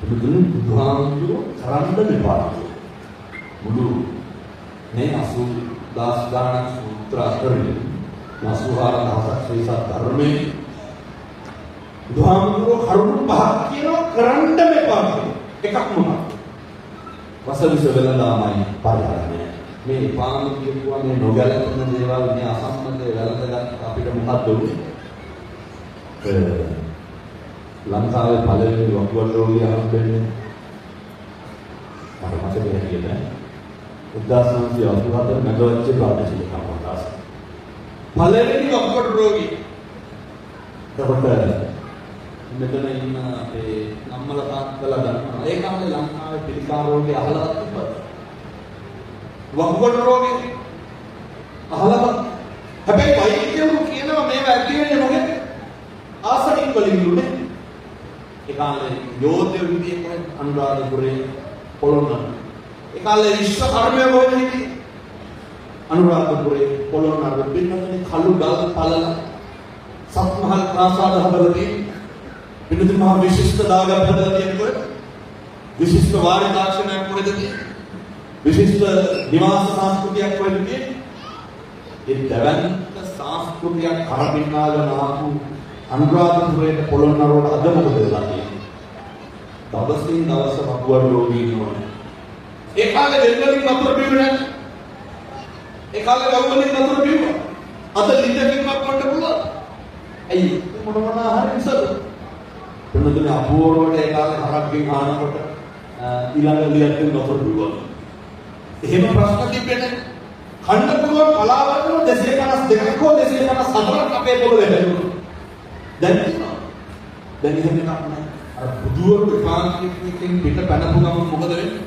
බුදුහාමුදුරුවෝ කරන්න එපා. මුළු මේ 80,000 ගානක් සූත්‍ර අතරින් 84,000ක් ශ්‍රී සත්‍ය ධර්මයේ බුදුහාමුදුරුවෝ කරුණු පහක් කියනවා කරන්න මෙපා එකක් මොකක්ද? වසවිස වෙනදාමයි පරිහරණය. මේ පාන කියපුවා මේ නොගැලපෙන දේවල් මේ අසම්මතය වැළඳගත් අපිට මොකක්ද උනේ? ලංකාවේ පළවෙනි වකුගඩු රෝගියා හම්බෙන්නේ මට මතක නැහැ. 1984 නගරච්ච ප්‍රාදේශීය කම්පදාස. පළවෙනි වකුගඩු රෝගී. එතකොට මෙතන ඉන්න අපේ නම්මලා තාත්තලා ගන්නවා. ඒ කාලේ ලංකාවේ පිළිකා රෝගේ අහලවත් තිබ්බද? වකුගඩු රෝගේ අහලවත්. හැබැයි වෛද්‍යවරු කියනවා මේව ඇති වෙන්නේ මොකද? ආසනින් වලින් උනේ. ඒ කාලේ යෝධ්‍ය විදියේ කොහෙද අනුරාධපුරේ පොළොන්නරුව. ඒ කාලේ විශ්ව කර්මය කොහෙද හිටියේ? අනුරාධපුරේ පොළොන්නරුව පින්නන්නේ කළු ගල් පළල සත්මහල් ප්‍රාසාද හදලා තියෙන්නේ. පින්නදී මහා විශිෂ්ට දාගම් හදලා තියෙන්නේ. විශිෂ්ට වාරි තාක්ෂණයක් කොහෙද තියෙන්නේ? විශිෂ්ට නිවාස සංස්කෘතියක් කොහෙද තියෙන්නේ? ඒ දැවැන්ත සංස්කෘතියක් කරපින්නාගෙන ආපු අනුරාධපුරේ පොළොන්නරුවට අද මොකද වෙලා තියෙන්නේ? දවසින් දවස වකුගඩු රෝගී වෙනවා. ඒ කාලේ වෙල්වලින් වතුර බීුවේ නැහැ. ඒ කාලේ වවුවලින් වතුර බිව්වා. අද ලිඳකින්වත් වන්න පුළුවන්. ඇයි මොන ආහාර නිසාද? එන්නදුනේ අපෝරවට ඒ කාලේ හරක්ගෙන් ආනකොට ඊළඟ ලියකින් වතුර බිව්වා. එහෙම ප්‍රශ්න තිබෙන්නේ කන්න පුළුවන් කලාවරන 252ක් හෝ 254ක් අපේ පොළොවේ බැලුවා. දැන් එහෙම එකක් නැහැ. අර බුදුවරු විපාකයෙන් පිට පැනපු ගමන් මොකද වෙන්නේ?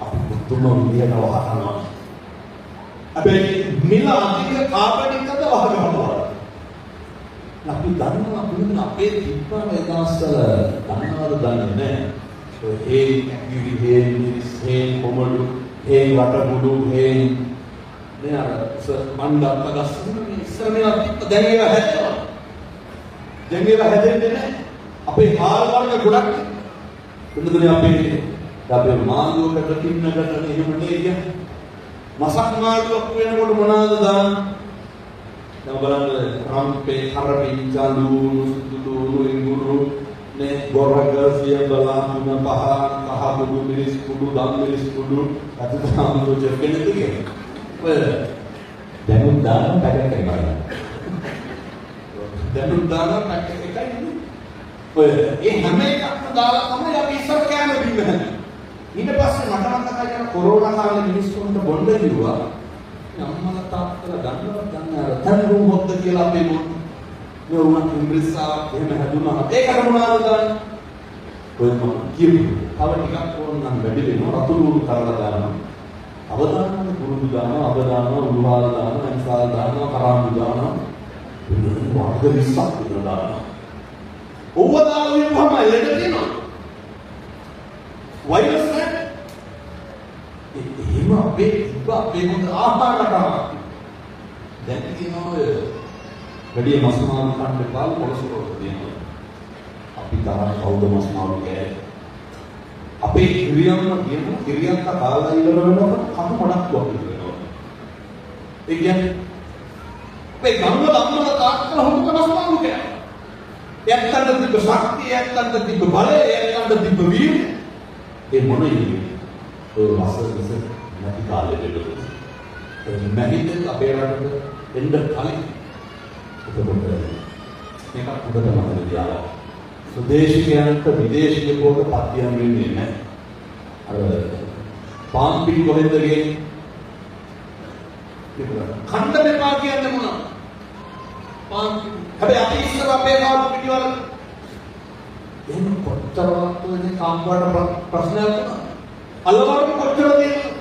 අපි මුතුම විදියට වහනවා. අපේ මිල අධික කාබනිකද වහගන්නවා. අපි දන්නවා පුදුම අපේ තිබ්බම එදාස්වල දන්නවද දන්නේ නැහැ. ඒ ඇඟිලි හේන් කොමඩු හේන් වටමුඩු හේන් නේ අර මණ්ඩප ගස්සන ඉස්සර මේවා තිබ්බ දැන් ඒවා හැදෙනවා. දැන් ඒවා හැදෙන්නේ නැහැ. අපේ හාල් වර්ග ගොඩක් වෙනදනේ අපේ මාළුවකට කින්නකට එහෙම නේ මසක් මාළුවක් වෙනකොට මොනවාද දාන්නේ? දැන් බලන්න රම්පේ කරපින් ජලුණු සුදුළු ඉඟුරු නේ ගොරග සියඹලා මුන පහ කහ බුදු මිරිස් කුඩු දම් මිරිස් කුඩු අතුතාමු ජෙකෙනෙ තියේ. ඔය දැනුම් දාන පැකට් එකක් ගන්න. දැනුම් දාන පැකට් එකයි නේ. ඔය ඒ හැම එකක්ම දාලා තමයි අපි ඉස්සර කෑම බින්නේ. ඊට පස්සේ මට මතකයි යන කොරෝනා කාලේ මිනිස්සුන්ට බොන්න කිව්වා. අම්මලා තාත්තලා දන්නවද දන්නේ අර තනු මොකද කියලා අපේ මේ උනත් ඉංග්‍රීසිාවක් එහෙම හැදුනා. ඒකට මොනවද දාන්නේ? ඔය මම කියමු. තව ටිකක් ඕන නම් වැඩි වෙනවා. රතුළු කරලා දානවා. අවදානම පුරුදු දානවා, අවදානම උරුවාල දානවා, අන්සාල් දානවා, කරාමු දානවා. වර්ග 20ක් විතර දානවා. ඔවදාලුවෙන් තමයි ලෙඩ දෙනවා. වෛරස් නැහැ. එහෙම අපේ හොඳ ආහාරකට දැන් කියනවා වැඩි මස් මාළු කන්න එපා කොලස්ටරෝල් තියෙනවා. අපි තරහ කවුද මස් මාළු කෑවේ? අපේ කිරියන්ක කාලා ඉවර වෙනකොට කන මොඩක් වගේ වෙනවා. ඒ කියන්නේ අපේ ගම්වල අම්මලා තාත්තලා හොඳ මස් මාළු කෑවා. එයන්ට තිබ්බ ශක්තිය, එයන්ට තිබ්බ බලය, එයන්ට තිබ්බ වීර්යය. ඒ මොනේ ඔය මාසෙක නැති කාලේ දෙලුවා. මැහින්ද අපේ රටට එන්න කලින් එතකොට මේක උඩට මතක තියාගන්න. ස්වදේශිකයන්ට විදේශිකයෙකුට පත්‍යම් වෙන්නේ නැහැ. අර පාන් පිටි කොහෙන්ද ගියේ? කන්න දෙපා කියන්නේ මොනවද? පාන් හැබැයි අපි ඉස්සර අපේ කාපු පිටිවල එහෙම කොච්චරවත් ඔය කාම්බාට ප්‍රශ්නයක් වුණා. අලවරු කොච්චර දෙන්නේ?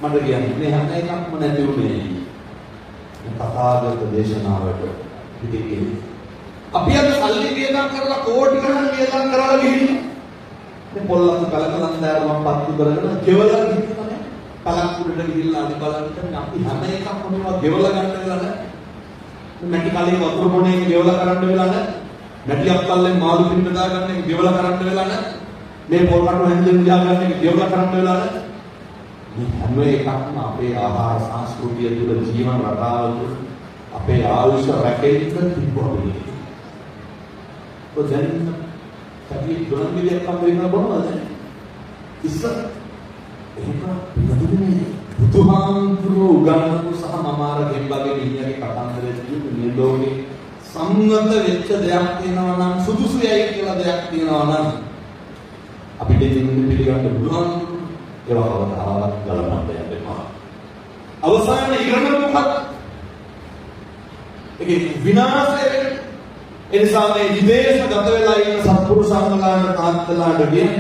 මට කියන්නේ මේ හැම එකක්ම නැති උනේ. තථාගත දේශනාවට පිටින්. අපි අද සල්ලි වියදම් කරලා කෝටි ගණන් වියදම් කරලා ගිහින් මේ පොල්ලක් කලකලන් දාලා මම පත්තු කරගෙන ගෙවලා ගිහින් තමයි පලක් උඩට ගිහිල්ලා අනි බලන්න අපි හැම එකක්ම මේවා ගෙවලා ගන්න වෙලා නැහැ. නැටි කලින් වතුර මොනේ ගෙවලා කරන්න වෙලා නැහැ. නැටියක් පල්ලෙන් මාළු පින්න දාගන්න එක ගෙවලා කරන්න වෙලා නැහැ. මේ පොල් කටු හැන්දෙන් ලියාගන්න එක ගෙවලා කරන්න වෙලා නැහැ. මේ හැම එකක්ම අපේ ආහාර සංස්කෘතිය තුළ ජීවන රටාව තුළ අපේ ආයුෂ රැකෙන්න තිබුණා. ඔය දැන් කටි දුරන් විදියක් හම්බ වෙනවා බොනවද? ඉස්සර එහෙම නදුනේ බුදුහාමුදුරුවෝ උගන්වපු සහ මම අර ගෙම්බගේ මිනිහගේ කතන්දරේ කියපු මේ ලෝකේ සම්මත වෙච්ච දෙයක් තියෙනවා නම් සුදුසුයයි කියලා දෙයක් තියෙනවා නම් අපිට දෙන්න පිළිගන්න පුළුවන්. ඒවවද ආවත් ගලපන්න යන්න. අවසාන ඉරණ මොකක්ද? ඒකේ විනාශය වෙන්නේ. ඒ නිසා මේ විදේශගත වෙලා ඉන්න සත්පුරුෂාංගලාට තාත්තලාට කියන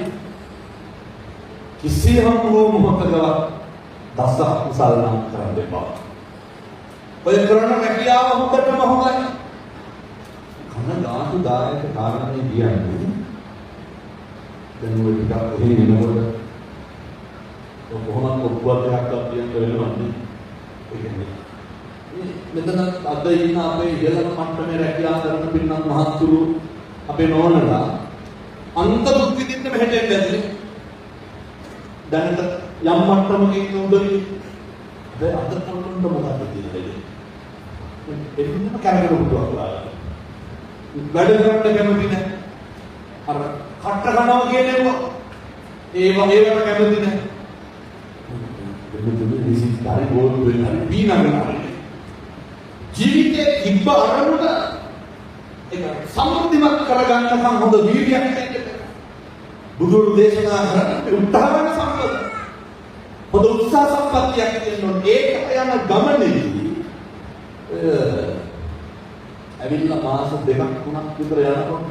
කිසියම් මොහොතකවත් දස කුසල නම් කරන්න එපා. ඔය කරන රැකියාව හොඳටම හොඳයි. කනගාටු දායක කාරණේ කියන්නේ දැන් ඔය ටිකක් එහෙම එනකොට කොහොමද ඔබ්බත්යක් අපියන් වෙනවන්නේ? ඒ කියන්නේ මෙතන අද ඉන්න අපේ ඉහළම මට්ටමේ රැකියාව කරන පින්නත් මහත්තුරු අපේ නෝනලා අන්ත දුක් විඳින්න මෙහෙට එන්නේ නැද්ද? දැනට යම් මට්ටමක ඉන්න උදවි දැන් අද පොළොන්ට මොකක්ද තියෙන්නේ? එන්නම කරගෙන උඩුවා. වැඩ කරන්න කැමති නැහැ. අර කට්ට කනවා කියනේවා ඒවට කැමති නැහැ. හරි බෝල් වෙන හරි පීනගෙන ජීවිතයේ ඉබ්බ අරමුණ ඒක සම්පූර්ණයක් කරගන්නකම් හොඳ වීර්යයක් තියෙන්න බුදුරු දේශනා කරන්නේ උත්සාහන සම්පත පොදු උත්සාහ සම්පත්තියක් තියෙනවා ඒක යන ගමනේදී ඇවිල්ලා මාස 2ක් 3ක් විතර යනකොට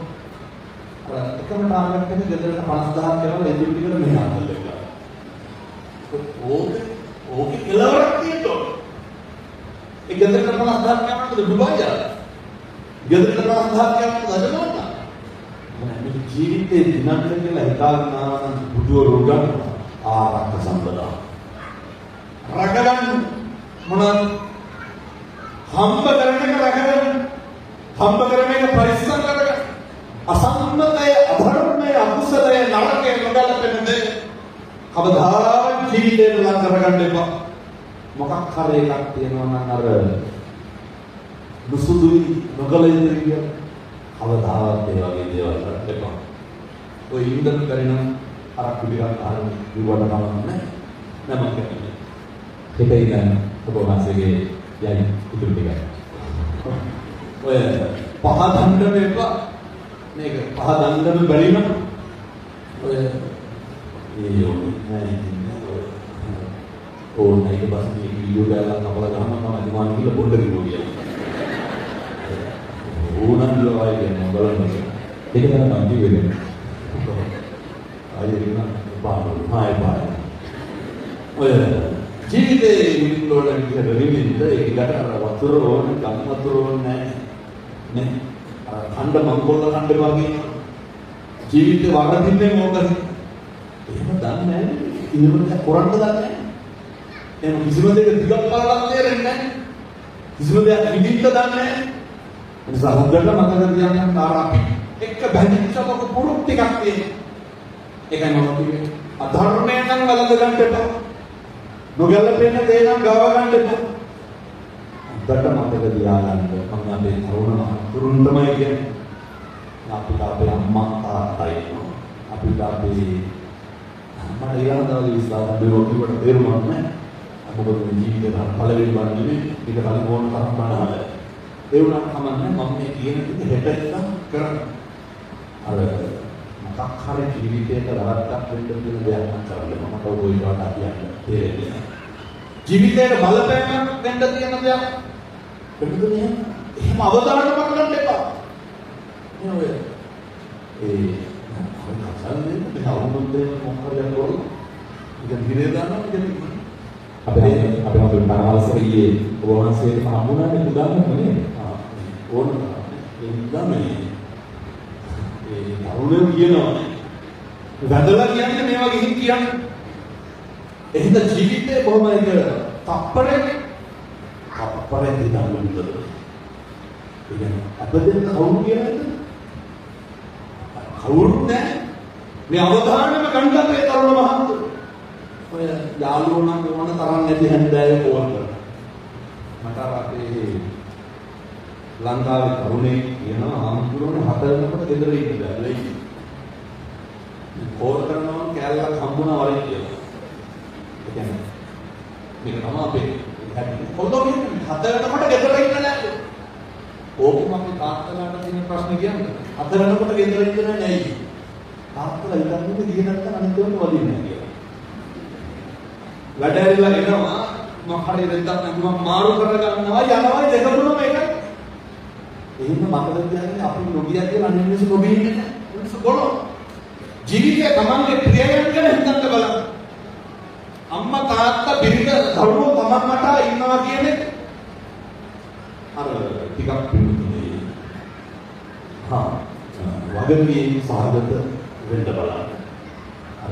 එකම ටාගට් එක ගෙදරට 50000ක් කරලා ඒ දුක් ටිකට මෙහා අල්ලලා ඕකේ කෙලවරක් තියෙනවා ඒ ගෙදරට 50000ක් යනකොට දුබයි යනවා ගෙදරට 50000ක් යනකොට අදනවා මේ ජීවිතේ දිනන්න කියලා හිතාගෙන ආවනම් බුදුවරු ගන්න ආරක්ක සම්පදා රැකගන්න මොනවාද හම්බ කරන එක රැකගන්න හම්බ කරන එක පරිස්සම් කරගන්න අසම්මතය අධර්මය අකුසලය නරකය නොගැලපෙන දේ කවදාවත් ජීවිතේට ලං කරගන්න එපා මොකක් හරි එකක් තියෙනවා නම් අර දුසුදුයි නොගල ඉදිරිය කවදාවත් ඒ වගේ දේවල් කරන්න එපා ඔය ඉන්දන කරන අර කුඩියක් අර විවඩ ගමන්නේ නම කියන්නේ ඒකයි දැන් ඔබ වාසයේ යයි ඉදිරි ටිකයි ඔය පහ දණ්ඩම එපා මේක පහ දණ්ඩම බැරිම ඔය ඕන එක බස් මේ වීඩියෝ ගාලා කපලා ගහනවා මම අදිමාන කියලා බොන්න කිව්වා කියලා ඕනන් ලෝයි කියන්නේ බලන්න ඒක තමයි මම කිව්වේ ආයෙත් බාන මායි බාන ඔය ජීවිතේ විඳෝන විදිහට රිවින්ද ඒකට අර වතුර ඕන ගම් වතුර ඕනේ නේ ඛණ්ඩ මංගොල්ල ඛණ්ඩ වගේ ජීවිතේ වරදින්නේ මොකද එහෙම දන්නේ නැහැ ඉන්නකොට කරන්න දන්නේ නැහැ එහෙනම් කිසිම දෙයක දිගක් බලන්න තේරෙන්නේ නැහැ කිසිම දෙයක් විඳින්න දන්නේ නැහැ ඒ නිසා හොඳට මතක තියාගන්න ආරම්භ එක බැඳිච්ච මොක පුරුක් ටිකක් තියෙනවා ඒකයි මම කිව්වේ අධර්මයෙන් නම් වලඳ ගන්න එපා නොගැලපෙන දේ නම් ගව ගන්න එපා හොඳට මතක තියාගන්න මම අපේ තරුණ තමයි කියන්නේ අපිට අපේ අම්මා තාත්තා ඉන්නවා අපිට අපේ මම ඊළඟ විශ්වාස දෙවොක්කට තේරුම් ගන්න මොකද මේ ජීවිතේ පළවෙනි බණ නෙමෙයි ඊට කලින් ඕන තරම් බණ අහලා ඒ වුණාම කමන්නේ මම මේ කියන දේ හෙට ඉඳන් කරන්න අර මොකක් හරි ජීවිතයක රහත්තක් වෙන්න තියෙන දෙයක් නම් කරන්න මම කවුරු ඉන්නවද කියන්නේ තේරෙන්නේ ජීවිතේට බලපෑමක් වෙන්න තියෙන දෙයක් වෙනදුනේ එහෙම අවධානයක් ගන්න එපා නේ ඔය අසන්නේ මේ අවුරුද්දේ මොකක්ද කරන්නේ ඉතින් හිරේ දානවා කියන්නේ අපේ මතුන් බණවලසරියේ වහන්සේට හම්බුණානේ උදාහරණ නේ ඕන ඒ ඉඳන්නේ ඒ අවුලෙන් කියනවා වැදලා කියන්නේ මේවා ගිහින් කියන්නේ එහෙනම් ජීවිතේ බොහොම එක තප්පරේ දිනවලුද ඉතින් අපදෙන් කවුරු කියන්නේ කවුරුත් නැහැ මේ අවධානයම ගන්නත් ඒ තරුණ මහත්තු ඔය යාළුවෝ නම් ඕන තරම් නැති හැන්දෑවේ ෆෝන් කරනවා මට අපේ ලංකාවේ තරුණේ කියනවා ආම්තුරුනේ 4 වෙනකොට ගෙදර ඉන්න බැලයි ෆෝන් කරනවා කැලලක් හම්බුණා වගේ කියලා ඒ කියන්නේ මේක තමයි අපේ පොතෝ කියන්නේ 4 වෙනකොට ගෙදර ඉන්න නෑ ඕකම අපේ තාත්තලාට තියෙන ප්‍රශ්නේ කියන්නේ 4 වෙනකොට ගෙදර ඉන්න නෑ තාත්තලා ඉඳන්න්නේ ගියේ නැත්නම් අනිත් දවස් වදින්නේ නෑ කියලා වැඩැරිලා එනවා මම හරි දෙන්නත් මම මාරු කරගන්නවා යනවා දෙකම එකයි එහෙම මතක තියාගන්න අපි නොගියා කියලා අනිත් මිනිස්සු නොගියේ නැහැ මිනිස්සු බොනෝ ජීවිතේ තමන්ගේ ප්‍රියයන් ගැන හිතන්න බලන්න අම්මා තාත්තා බිරිඳ දරුවෝ තමන් මට ඉන්නවා කියන්නේ අර ටිකක් පිළිතුනේ වගකීම් සාගත වෙන්න බලන්න අර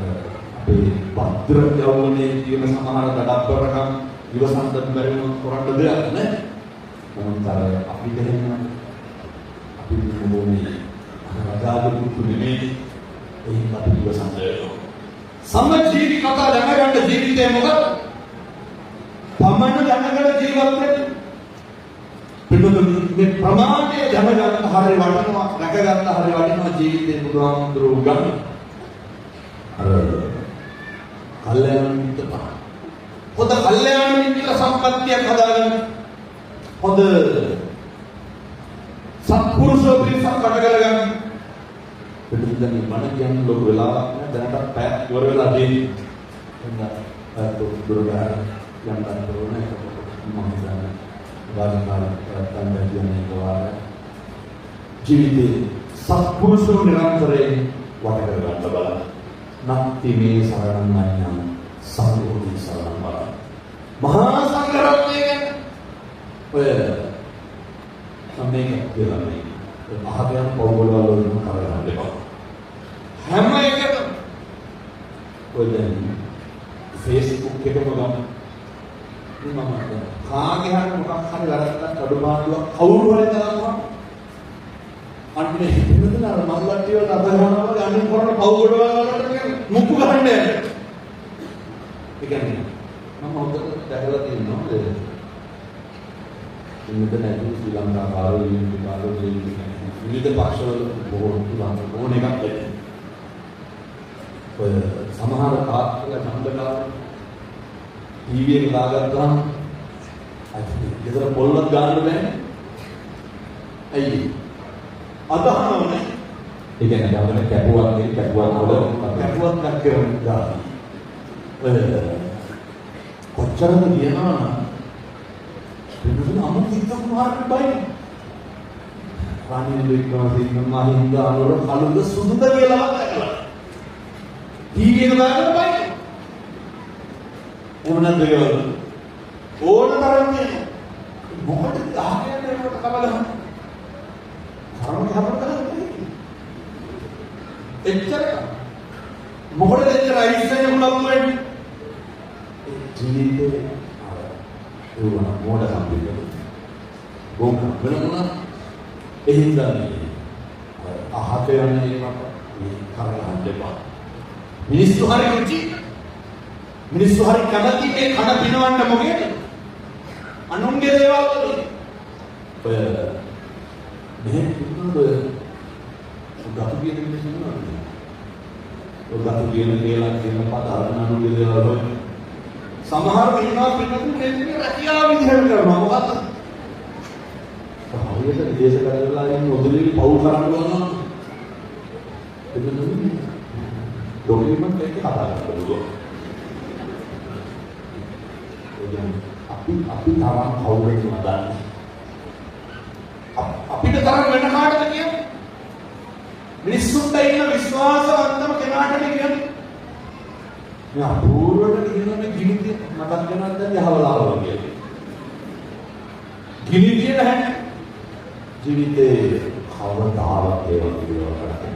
අපේ භද්‍ර යවුනේ කියන සමහර දඩබ්බරකම් ඉවසන්ත බැරි වුණොත් කරන්න දෙයක් නැහැ මොනතර අපි දෙන්න අපි මොනේ අදාළු නෙමෙයි ඒක අපි ඉවසන්ත වෙනවා සම්මජීවි කතා දැනගන්න ජීවිතේ මොකද පමණ දැනගන්න ජීවත් වෙන්න මේ ප්‍රමාණය දැනගන්න හරිය වටිනවා රැකගන්න හරිය වටිනවා ජීවිතේ බුදුහාමුදුරුවෝ ගන්න අර කල්යනා මිත්‍රපා හොඳ කල්යාණ මිත්‍ර සම්පත්තියක් හදාගන්න. හොඳ සත්පුරුෂෝ පිරිසක් කට කරගන්න. පිටින්දන් මන කියන්නේ ලොකු වෙලාවක් නෑ. දැනට පැය ඉවර වෙලා තියෙන්නේ. හොඳ දුරගා යන්නත් ඕනේ. මම හිතන්නේ වාරකාරයන් කියන්නේ වාර ජීවිතේ සත්පුරුෂෝ නිරන්තරයෙන් වට කරගන්න බලන්න. නක්ති මේ සරණං සංඝෝති සරණං බලන්න. මහා සංඝරත්නය ගැන ඔය සම්මේක කියලා නේ. අහගෙන පොව්වල වලින් කරගන්න එපා. හැම එකටම ඔය දැන් Facebook එකම ගන්න. මම කාගේ හරි මොකක් හරි වැරද්දක් අඩුපාඩුවක් කවුරු හරි දානවා. අන්නේ හිතෙන්නද අර මල්ලට්ටිය වල අදහනවා ගන්න කරන පව්වල වලට මුක්කු ගන්න යන්නේ. ඒ කියන්නේ මම හොඳට දැකලා තියෙනවා මෙතන ඇතුළේ ශ්‍රී ලංකා කාර්යවල විවිධ පක්ෂවල බොහෝ ඕන එකක් ඇති. ඔය සමහර කාර්යල සම්බන්ධතාව ටීවී එක දාගත්තාම ඇත්තට පොල්වත් ගන්න බෑනේ. ඇයි? අදහනවනේ. ඒ කියන්නේ ගමන කැපුවක් වල කැපුවක් නැක්කම දාන. ඔය කොච්චරද කියනවා නම් අමුතික කුමාරට බයි. රාණි වික්‍රමසිංහ මහින්දා අනුර කළුද සුදුද කියලා දැකලා. ටීවී එක දාගෙන බයි. මොනවද ඒවල? ඕන තරම් මොකටද ආගෙන ඒකට කවදාද? තරම් හැමදාම එච්චර මොකටද එච්චර අයිස්සෙන් උලම් වෙන්නේ? ජීවිතේ ඒ මොඩ සම්පූර්ණ බොම් වෙනවා එහෙන්දා අහත යන්නේ ඒකට මේ කරලා දෙපා මිනිස්සු හරි රුචි මිනිස්සු හරි කැමති ඒ කන පිනවන්න මොකේද අනුන්ගේ දේවල් වලින් ඔය මෙහෙම කිව්වොත් ගතු කියන මිනිස්සු නේද ඔය ගතු කියන දේවල් කියන පද අරනනුගේ දේවල් වල සමහර වෙනවා පින්නතුන් කියන්නේ රැකියාව විදිහට කරනවා මොකද්ද? හරියට විදේශ කරලා යන ඔදලි පව් කරන්න ගන්නවා. එතනදී ඩොකියුමන්ට් එක කතා කරනවා. අපි තරම් කවුරුද නදන්නේ? අපිට තරම් වෙන කාටද කියන්නේ? මිනිස්සුන්ට ඉන්න විශ්වාසවන්තම කෙනාට කියන්නේ මේ අපූර්වට කියන මේ ගිනිතිය මතක් වෙනවද දැන් යහවලාව වගේ. ගිනිතිය නැහැ. ජීවිතේ කවදාවත් ඒ වගේ කරන්නේ.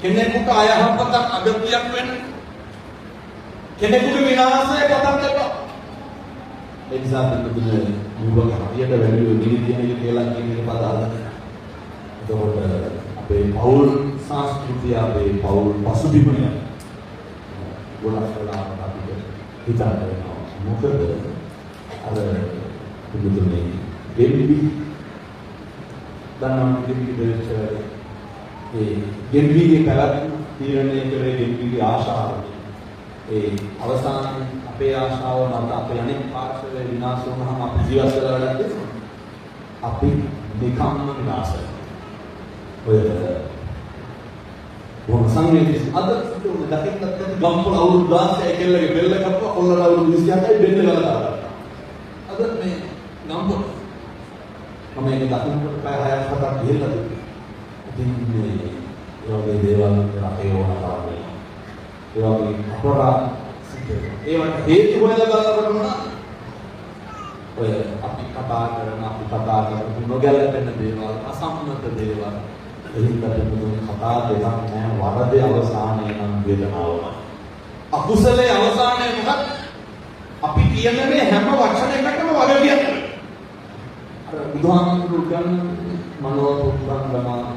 කෙනෙකුට අයහපතක් අගතියක් වෙන්න. කෙනෙකුට විනාශය පතක් දෙපා. ඒ නිසා පිටුදුනේ මුවක හරියට වැළියෝ ගිනිතියනේ කියලා කියන එක පදාලා. එතකොට අපේ පෞල් සංස්කෘතිය අපේ පෞල් පසුබිමය ගොඩක් වෙලාවට අපිට හිතන්න වෙනවා. මොකද අර පිළිතුරේ ගෙම්බි දන්නවා ගෙම්බි ඒ ගෙම්බිගේ පැවැත්ම තීරණය කරේ ගෙම්බිගේ ආශාව. ඒ අවසානයේ අපේ ආශාව නැත්නම් අපේ අනෙක් පාර්ශවයේ විනාශ වුණාම අපි ජීවත් වෙලා වැඩක් අපි නිකම්ම විනාශ වෙනවා. ඔය මොන සංවේදී අද දකින්නත් ගම්පොළ අවුරුදු 16 කෙල්ලගේ බෙල්ල කපුවා කොල්ලලා අවුරුදු 27යි බෙල්ල ගලලා දාලා. අද මේ ගම්පොළ මම ඒක දකින්නකොට පැය 6ක් 7ක් ගිහිල්ලා තිබුණා. ඉතින් මේ වගේ දේවල් අපේ ඕන කරන්නේ. ඒ වගේ අපරාධ ඒවට හේතු හොයලා බලනකොට මොනවා? ඔය අපි කතා කරන නොගැලපෙන දේවල් අසම්මත දේවල් එහින්දට මුදුන් කතා දෙකක් නෑ වරදේ අවසානයේ නම් වේදනාවමයි. අකුසලයේ අවසානයේ මොකක්ද? අපි කියන මේ හැම වචනයකටම වග කියන්නේ. අර බුදුහාමුදුරු ගන්න මනෝ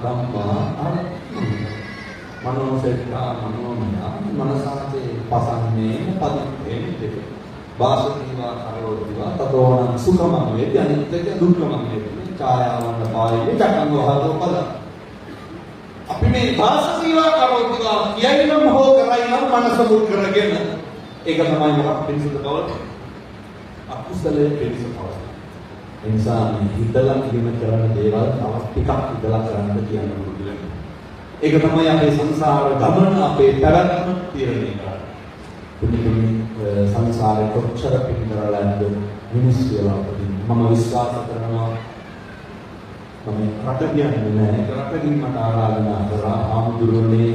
ධම්මා අර මනෝසෙට්ඨා මනෝමය මනසාතේ පසන්නේ පදිත්තේ දෙක. වාසනීවා කරෝතිවා තතෝන සුඛමං වේති අනිත්‍යක දුක්ඛමං වේති. ඡායාවන්න පායේ චක්කං වහතෝ පද. අපි මේ වාසනීවා කරෝතිවා කියයිනම් හෝ කරයිනම් මනස මුල් කරගෙන ඒක තමයි මොකක් පිළිසුද පවතින. අකුසලයේ පිළිසුද පවතින. ඒ නිසා හිතලා කිරීම කරන දේවල් තවත් ටිකක් හිතලා කරන්න කියන්න පුරුදු වෙන්න. ඒක තමයි අපේ සංසාර ගමන අපේ පැවැත්ම තීරණය කරන්නේ. පුදුමයි සංසාරේ කොච්චර පිටරලන්ද මිනිස්සු වෙලා උපදින්න. මම විශ්වාස කරනවා මම රට කියන්නේ නැහැ. රටකින් මට ආරාධනා කරා ආමුදුරනේ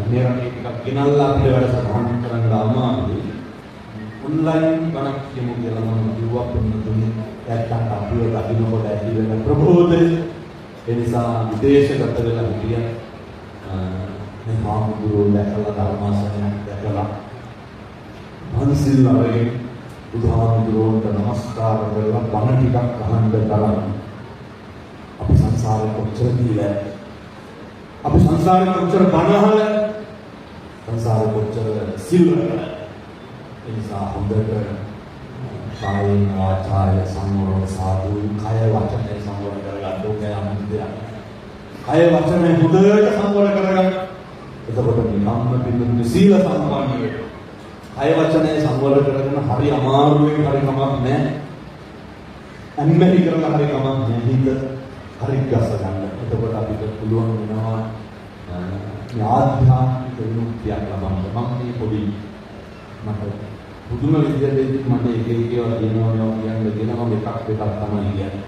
නිරන්තරයෙන් ටිකක් ගෙනල්ලා අපිට වැඩසටහන් කරන්න අමාරුයි. ඔන්ලයින් කණක් කියමු කියලා මම කිව්වා පුදුමයි. නැත්තම් අපිව දකින්නකොට ඇති වෙන ප්‍රබෝධය. ඒ නිසා විදේශගත වෙලා හිටිය මේ ආමුදුරෝ දැකලා ධර්මාසනයක් දැකලා මනසිල් අරගෙන බුදුහාමුදුරුවන්ට නමස්කාර කරලා බණ ටිකක් අහන්න තරම් අපි සංසාරේ කොච්චර දීලා අපි සංසාරේ කොච්චර බණ අහලා සංසාරේ කොච්චර සිල් රැකලා ඒ නිසා හොඳට කායේන වාචාය සංවර සාදු කය වචනේ සංවර කරගන්න ඕනේ අමුද්දයක් කය වචනේ හොඳට සංවර කරගන්න එතකොට නිකම්ම පිළිඳු සීල සම්පන්න වෙනවා කය වචනේ සංවර කරගෙන හරි අමාරුවෙන් හරි කමක් නැහැ. අන්මෙහි කරලා හරි කමක් නැහැ. හිත හරි ගස ගන්න. එතකොට අපිට පුළුවන් වෙනවා මේ ආධ්‍යාත්මික විමුක්තියක් ලබන්න. මම මේ පොඩි මට පුදුම විදියට මට එක එක ඒවා කියනවා කියනවා එකක් තමයි කියන්නේ.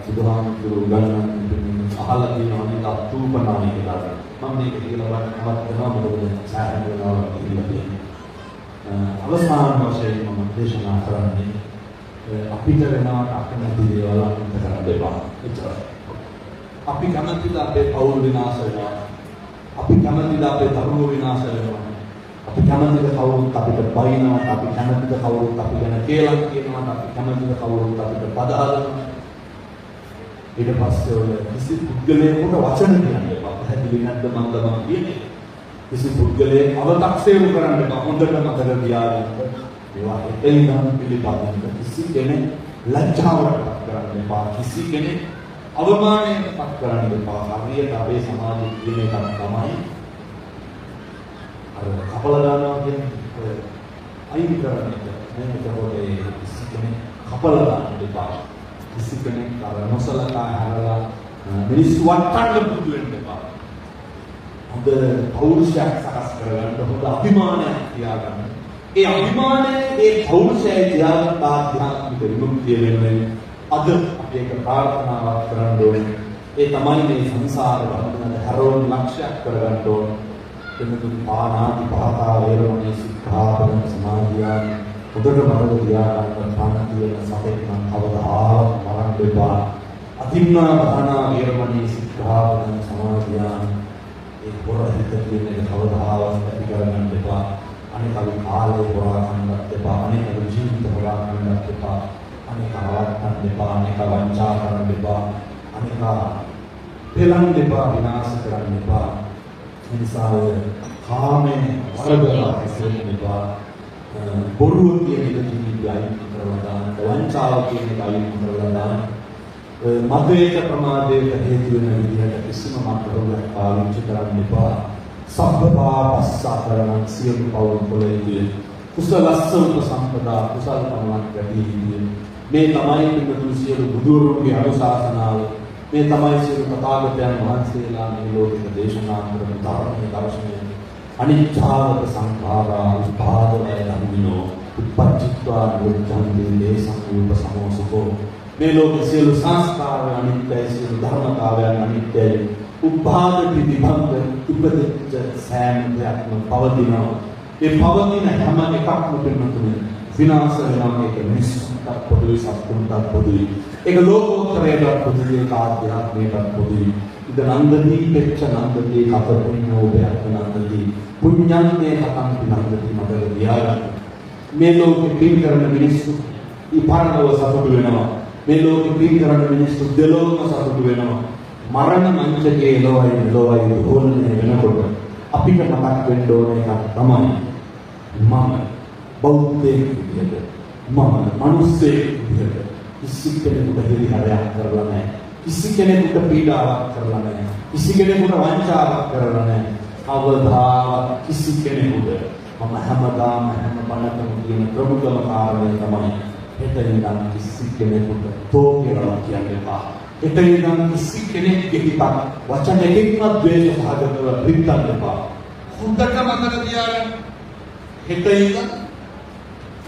බුදුහාමුදුරුවෝ ගණන් අහලා තියෙනවා නේද අත්ූපනාමය කියලා. මම මේක කියලා වත්වත් කරනවා මොකද සාහන වෙනවා කියලා තියෙනවා. අවසාන වශයෙන් මම දේශනා කරන්නේ අපිට වෙනවට අකමැති දේවල් අන්ත කරන්න එපා. එච්චරයි. අපි කැමතිද අපේ පෞල් විනාශ වෙනවා. අපි කැමතිද අපේ දරුවෝ විනාශ වෙනවා. අපි කැමතිද කවුරුත් අපිට බයිනවා. අපි කැමතිද කවුරුත් අපි ගැන කියලා කියනවා. අපි කැමතිද කවුරුත් අපිට පදහදනවා. ඊට පස්සේ ඔය කිසි පුද්ගලයෙකුට වචන කියන්න එපා. පැහැදිලි නැද්ද මම කියන්නේ. කිසි පුද්ගලයෙක් අව탁සේරු කරන්න එපා. හොඳට මතක තියාගන්න. ඒවා එතනින්ම පිළිපදින්න. කිසි කෙනෙක් ලැජ්ජාවට පත් කරන්න එපා. කිසි කෙනෙක් අවමානයට පත් කරන්න එපා. හරියට අපේ සමාජයේ තියෙන එකක් තමයි අර කපල දානවා කියන්නේ අයින් කරන්න එක. මේකට කිසි කෙනෙක් කපල දාන්න එපා. කිසි කෙනෙක් අර නොසලකා හැරලා මිනිස්සු වටන්න පුදු වෙන්න එපා. හොඳ පෞරුෂයක් සකස් කරගන්න, හොඳ අභිමානයක් තියාගන්න. ඒ අභිමානය, ඒ පෞරුෂය තියාගන්න ආධ්‍යාත්මික විමුක්තිය වෙනුවෙන් අද අපි එක ප්‍රාර්ථනාවක් කරන්න ඕනේ. ඒ තමයි මේ සංසාර බන්ධන හැරවුම් ලක්ෂයක් කරගන්න ඕනේ. එන්නතුන් පානාති පාතා වේරමණී සික්ඛාපදං සමාදියාමි. උදේට මතක තියාගන්න පාන කියන සතෙක් නම් කවදාවත් මරන්න එපා. අතිම්නා භානා වේරමණී සික්ඛාපදං සමාදියාමි. ඒ පොරහිත කියන එක කවදාවත් ඇති කරගන්න එපා. අනික අපි කාලේ පුරා ගන්නත් එපා. අනික ජීවිත පුරා ගන්නත් එපා. අනික අවත්තන් එපා. අනික වංචා කරන්න එපා. අනික පෙළන් එපා. විනාශ කරන්න එපා. ඒ නිසා කාමෙන් වරදලා ඉස්සෙන්න එපා. බොරුව කියන එක ජීවිතය අයින් කරලා දාන්න, වංචාව කියන එක අයින් කරලා දාන්න. මතයට ප්‍රමාදයට හේතු වෙන විදිහට කිසිම මතකයක් පාවිච්චි කරන්න එපා. සබ්බපාපස්සාකරණං සියලු පවුල් වලදී කුසලස්ස උපසම්පදා කුසල පමණක් වැඩි හිටියේ. මේ තමයි පිටුතුන් සියලු බුදුරුන්ගේ අනුශාසනාව. මේ තමයි සියලු තථාගතයන් වහන්සේලා මේ ලෝකෙට දේශනා කරන ධර්මයේ දර්ශනය. අනිච්ඡාවත සංඛාරා උපාදවය ධම්මිනෝ උපපච්චිත්වා නිරුද්ධන්ති දේසං උපසමෝසුකෝ. මේ ලෝකයේ සියලු සංස්කාර අනිත්‍යයි, සියලු ධර්මතාවයන් අනිත්‍යයි. උපාද පිටිභංග උපදිච්ච සෑම දෙයක්ම පවතිනවා. ඒ පවතින හැම එකක්ම පින්නතුනේ විනාශ වෙනවා. ඒක මිනිස්සුන්ට පොදුයි, සත්තුන්ට පොදුයි. ඒක ලෝකෝත්තරයට පොදුයි, ඒක ආධ්‍යාත්මයට පොදුයි. ඉද නන්දදී පෙච්ච නන්දදී කප පුඤ්ඤෝ බයත් නන්දදී පුඤ්ඤන්තේ කතං නන්දදී මඩල විහාරයි. මේ ලෝකෙ පින් කරන මිනිස්සු ඉපරණව සතුටු වෙනවා. මේ ලෝකෙ පින් කරන මිනිස්සු දෙලොවම සතුටු වෙනවා. මරණ මංචකයේ එළවයි හොල්නේ වෙනකොට අපිට මතක් වෙන්න ඕන එකක් තමයි මම බෞද්ධයෙක් විදිහට, මම මිනිස්සෙක් විදිහට කිසි කෙනෙකුට හිරිහැරයක් කරලා නැහැ. කිසි කෙනෙකුට පීඩාවක් කරලා නැහැ. කිසි කෙනෙකුට වංචාවක් කරලා නැහැ. කවදාවත් කිසි කෙනෙකුට මම හැමදාම හැම බණකම කියන ප්‍රමුඛම කාරණය තමයි හෙට ඉඳන් කිසි කෙනෙකුට තෝ කියලා කියන්න එපා. හෙට ඉඳන් කිසි කෙනෙක්ගේ හිතක් වචන එකකින්වත් ද්වේෂ සහගතව රිද්දන්න එපා. හොඳට මතක තියාගන්න. හෙට ඉඳන්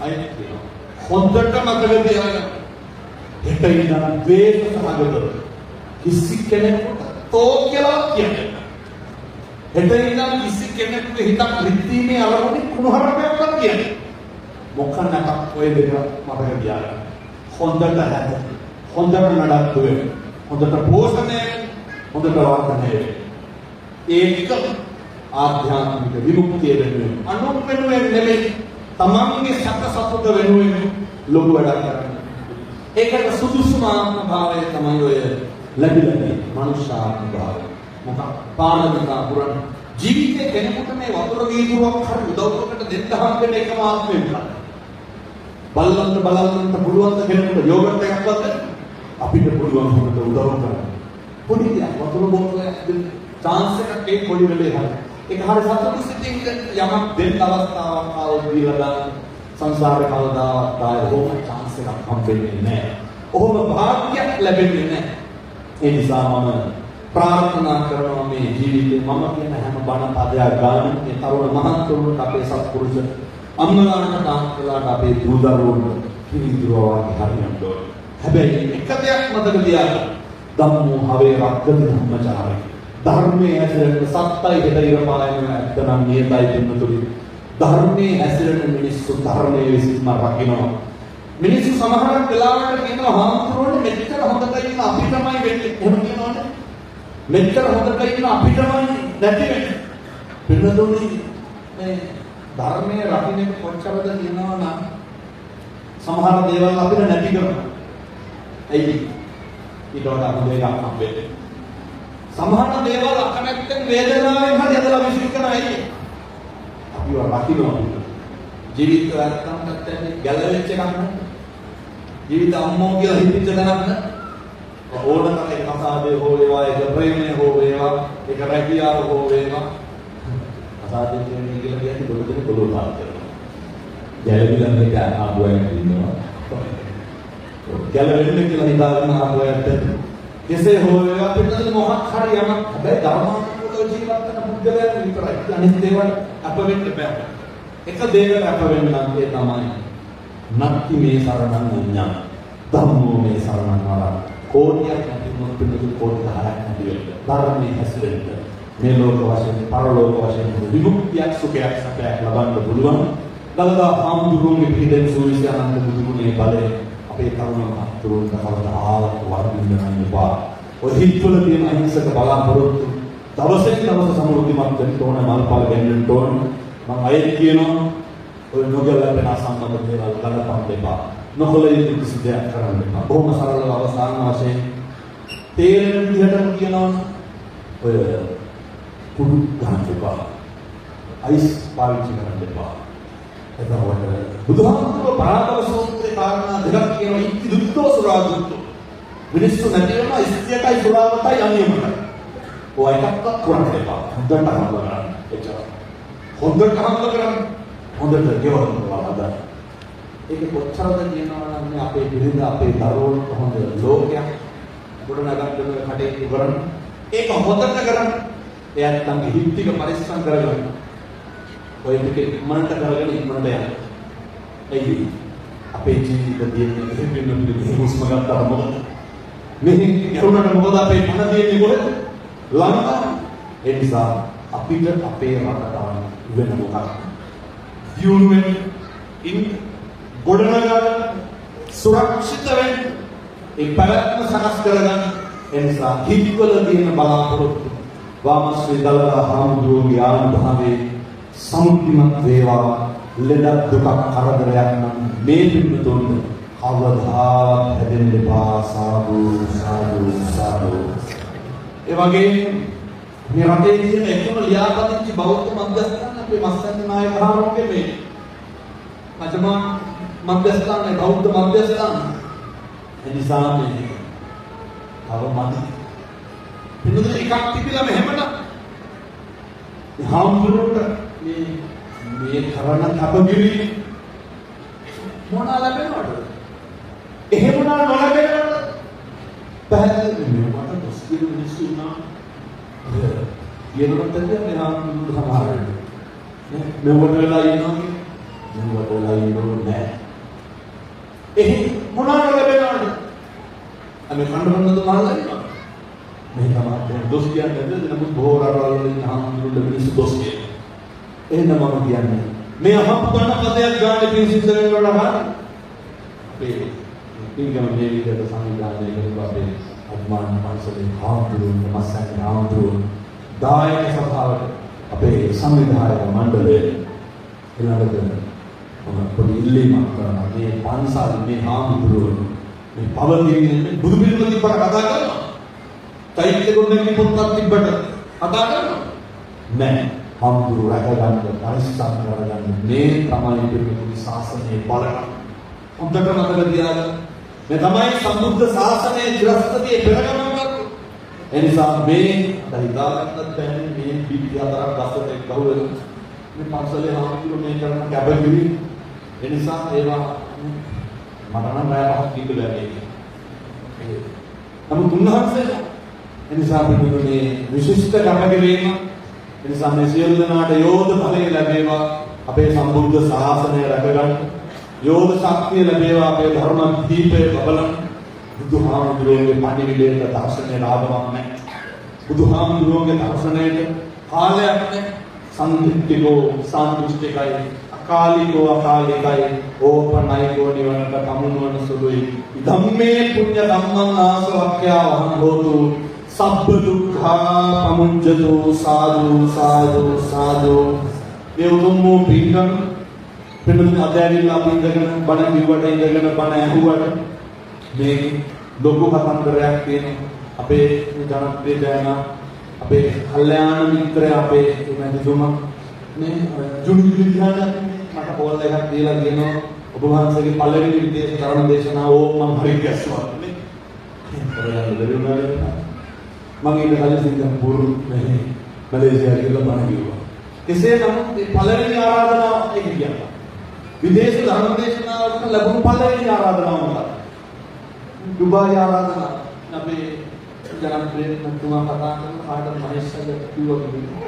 අයිති කියනවා. හොඳට මතක තියාගන්න. හෙට ඉඳන් ද්වේෂ සහගතව කිසි කෙනෙකුට තෝ කියලා කියන්න එපා. හෙට ඉඳන් කිසි කෙනෙකුගේ හිතක් රිද්දීමේ අරමුණේ කුණුහරුපයක්වත් කියන්නේ. මොකක් නැතත් ඔය දෙක මතක තියාගන්න. හොඳට හැද. හොඳට නඩත්තු වෙන්න. හොඳට පෝෂණය වෙන්න. හොඳට වර්ධනය වෙන්න. ඒක ආධ්‍යාත්මික විමුක්තිය වෙනුවෙන්. අනුන් වෙනුවෙන් නෙමෙයි. තමන්ගේ සැප සතුට වෙනුවෙන් ලොකු වැඩක් කරන්න. ඒකට සුදුසුම ආත්ම භාවය තමයි ඔය ලැබිලා තියෙන මනුෂ්‍ය ආත්ම භාවය. මොකක් පාරමිතා පුරන ජීවිතේ කෙනෙකුට මේ වතුර වීදුරුවක් හරි උදව්වකට දෙන්න හම්බෙන්න එකම ආත්මෙ විතරයි. බලන්න පුළුවන් ද කෙනෙකුට යෝගට් එකක් වත්ද අපිට පුළුවන් වුණත් උදව් කරන්න. පොඩි දෙයක් වතුර බෝතලයක් දෙන්න chance එකක් ඒ පොඩි වෙලේ හරි. ඒක හරි සතුටු සිතින් යමක් දෙන්න අවස්ථාවක් ආවොත් දීලා දාන්න සංසාරේ කවදාවත් ආයේ ඕක chance එකක් හම්බෙන්නේ නැහැ. ඔහොම භාග්‍යයක් ලැබෙන්නේ නැහැ. ඒ නිසා මම ප්‍රාර්ථනා කරනවා මේ ජීවිතේ මම කියන හැම බණ පදයක් ගන්න මේ තරුණ මහත්තුරුන්ට අපේ සත්පුරුෂ අම්මලාට තාත්තලාට අපේ දූ දරුවන්ට පිළිතුරවා හරියන්න ඕන. හැබැයි එක දෙයක් මතක තියාගන්න. ධම්මෝ හවේ රක්කති ධම්මචාරය. ධර්මයේ හැසිරෙන සත්‍යයි හෙට ඉරපායන නැත්නම් නියතයි දෙන්නතුලි. ධර්මයේ හැසිරෙන මිනිස්සු ධර්මයේ විසින්ම රකින්නවා. මිනිස්සු සමහරක් වෙලාවට කියනවා හාමුදුරුවනේ මෙච්චර හොඳට ඉන්න අපි තමයි වෙන්නේ. එහෙම කියනවනේ. මෙච්චර හොඳට ඉන්න අපිටමයි නැති වෙන්නේ. පින්නතුනි මේ ධර්මයේ රකින්න කොච්චරද කියනවා නම් සමහර දේවල් අපිට නැති කරනවා. ඇයි? ඊට වඩා හොඳ එකක් හම්බෙන්නේ. සමහර දේවල් අකමැත්තෙන් වේදනාවෙන් හරි අදලා විශ්ින් කරන ඇයි? අපිව රකින්නවා. ජීවිතය නැත්තම් ගැලවෙච්ච එකක් නෑ. ජීවිත අම්මෝ කියලා හිතෙච්ච දැනක් නෑ. ඕනම එක කසාදේ හෝ වේවා එක ප්‍රේමය හෝ වේවා එක රැකියාව හෝ වේවා කසාදේ කියන්නේ කියලා කියන්නේ පොඩි පොළොව පාත් කරනවා. ගැලවිලන් එක ආපුවයින් ඉන්නවා. ගැලවෙන්න කියලා හිතාගෙන ආපුවයින්ට කෙසේ හෝ වේවා පිටතට මොහක් හරි යමක් හැබැයි ධර්මානුකූලව ජීවත් වෙන පුද්ගලයන් විතරයි. අනිත් දේවල් අප වෙන්න බෑ. එක දෙයකට අප වෙන්න නම් ඒ තමයි නත්ති මේ සරණං ඤඤ්ඤං ධම්මෝ මේ සරණං වරං කෝටියක් නැති වුණොත් පිළිතුරු කෝටි 10ක් නැති වෙන්න. ධර්මයේ හැසිරෙන්න මේ ලෝක වශයෙන් පරලෝක වශයෙන් විමුක්තියක් සුඛයක් සැපයක් ලබන්න පුළුවන්. දලදා හාමුදුරුවන්ගේ පිළිදෙන් සූවිසි අනන්ත බුදුගුණේ බලය අපේ තරුණ මහත්තුරුන්ට කවදාවත් වර්ධින්න නැන්නවා. ඔය හිත්වල තියෙන අහිංසක බලාපොරොත්තු දවසෙන් දවස සමෘද්ධිමත් වෙන්න ඕන මල්පල් ගෙන්නන්න ඕන. මම අයෙත් කියනවා ඔය නොගැලපෙන අසංගත දේවල් ගලපන්න එපා. නොකල යුතු කිසි දෙයක් කරන්න එපා. බොහොම සරලව අවසාන වශයෙන් තේරෙන විදිහටම කියනවා ඔය කුඩු ගන්න එපා. අයිස් පාවිච්චි කරන්න එපා. එතකොට බුදුහාමුදුරුවෝ පරාදව සූත්‍රයේ කාරණා දෙකක් කියනවා ඉති දුක්ඛෝ සුරාදුක්ඛෝ. මිනිස්සු නැති වෙනවා ඉස්තියටයි සුරාවටයි අනියමයි. ඔය එකක්වත් කරන්න එපා. හොඳට හම්බ කරගන්න. එච්චරයි. හොඳට හම්බ කරගන්න. හොඳට ගෙවන්න බලන්න. ඒක කොච්චරද කියනවා නම් අපේ බිරිඳ අපේ දරුවන්ට හොඳ ලෝකයක් ගොඩනගන්න කටයුතු කරන ඒක හොඳට කරන්න එයාට තමයි හිත් ටික පරිස්සම් කරගන්න ඔය ටික ඉක්මනට කරගෙන ඉක්මනට යන්න එයි අපේ ජීවිතයේ එහෙම වෙන්නේ හුස්ම ගන්නට මොකද මෙහි යරුණට මොකද අපේ මන දෙන්නේ කොහෙද ලංකාව ඒ නිසා අපිට අපේ රටට වෙන මොකක්ද දියුණු වෙන්නේ ඉන්න ගොඩනගන්න සුරක්ෂිත වෙන්න ඒ පැවැත්ම සකස් කරගන්න එනිසා හිත්වල තියෙන බලාපොරොත්තු වාමශ්‍රී දලදා හාමුදුරුවෝගේ ආනුභාවයේ සම්පූර්ණ වේවා ලෙඩ දුක කරදරයක් නම් මේ පිටුතුන් කවදාවත් හැදෙන්න එපා සාදු සාදු සාදු ඒ වගේ මේ රටේ තියෙන එකම ලියාපදිංචි බෞද්ධ මධ්‍යස්ථාන අපේ මස්සන්ති නායක හාමුදුරුවෝගේ මේ මජමා මධ්‍යස්ථාන බෞද්ධ මධ්‍යස්ථාන එනිසා මේ තව මදි පිටුදේ එකක් තිබිලා මෙහෙමද හාමුදුරුවන්ට මේ කරන කපගිරි මොනවා ලැබෙනවද? එහෙම නොලැබෙනවද? පැහැදිලි මට දොස් කියන මිනිස්සු උනා. කියනකොට මේ හාමුදුරුවෝ සමහරවිට මෙවට වෙලා ඉන්නවා මෙවට වෙලා ඉන්නෝ නෑ. එහෙම මොනවා ලැබෙනවද? අනේ කණ්ඩවන්නද මහලා ඉන්නවා. මේ තමයි දොස් කියන්නේ නමුත් බොහෝ රටවල් වල ඉන්න හාමුදුරුවෝ මිනිස්සු දොස් කියනවා. එහෙනම් මම කියන්නේ මේ අහපු ගන්න පදයක් ගන්න පිළිසිත වෙනවා අපේ ඉංග්‍රීසි මේ විදිහට සංවිධානය කරලා අපේ අත්මාන පන්සලේ හාමුදුරුවෝ මස්සන් හාමුදුරුවෝ දායක සභාවට අපේ සංවිධායක මණ්ඩලය ඊළඟට මම පොඩි ඉල්ලීමක් කරනවා මේ පන්සල් මේ හාමුදුරුවෝ මේ පවතින බුදු පිළිම තිබ්බට කතා කරනවා චෛත්‍ය ගොඩනැගිලි පොත්පත් තිබ්බට කතා කරනවා නෑ හාමුදුරුවෝ රැකගන්න පරිස්සම් කරගන්න මේ තමයි පිළිතුරු ශාසනයේ බලය හොඳට මතක තියාගන්න මේ තමයි සම්බුද්ධ ශාසනයේ චිරස්ථිතියේ පෙරගමන කරන්නේ එනිසා මේ හිතාගන්නත් බැහැ මේ පිටි හතරක් ගස්සට එක්කවල මේ පන්සලේ හාමුදුරුවෝ මේ කරන කැපකිරීම එනිසා ඒවා මට නම් බය පහක් කිව්ලා මේ නමුත් උන්වහන්සේ එනිසා මේ විශිෂ්ට කැපකිරීම එනිසා මේ සියලු දෙනාට යෝධ ඵලය ලැබේවා අපේ සම්බුද්ධ ශාසනය රැකගන්න යෝධ ශක්තිය ලැබේවා අපේ ධර්ම දීපේ බබලන් බුදුහාමුදුරුවෝගේ පණිවිඩයට දර්ශනය ලාභවක් නැහැ බුදුහාමුදුරුවෝගේ දර්ශනයට කාලයක් නැහැ සම්දිත්තිකෝ සාන්දෘෂ්ටිකයි අකාලිකයි ඕපනයිකෝ නිවනට කමුණවන සුළුයි ධම්මේ පුඤ්ඤ ධම්මං ආසවක්ඛ්‍යා වහං හෝතු සබ්බ දුක්ඛා පමුඤ්ජතු සාදු සාදු සාදු මේ උතුම් වූ පින්කම් පින්නුත් අධ්‍යයනලා අපි ඉඳගෙන බණ කිව්වට ඉඳගෙන බණ ඇහුවට මේ ලොකු කතන්දරයක් තියෙන අපේ ජනප්‍රිය ගායන අපේ කල්යාණ මිත්‍රය අපේ මැදිතුමා මේ ජුනිලි ගාන මට පොල් එකක් දීලා කියනවා ඔබ වහන්සේගේ පළවෙනි විදේශ ධර්ම දේශනාව ඕම් මම හරි ගැස්වා නේ මම ඊට කලින් සිංගප්පූරු මැලේසියා කියලා බණ කිව්වා කෙසේ නමුත් මේ පළවෙනි ආරාධනාව ඒක කියනවා විදේශ ධර්ම දේශනාවකට ලැබුණු පළවෙනි ආරාධනාව මොකක්ද දුබායි ආරාධනාව අපේ ජනප්‍රිය තුමා කතා කරන කාටද මහේෂ්ගේ කිව්වා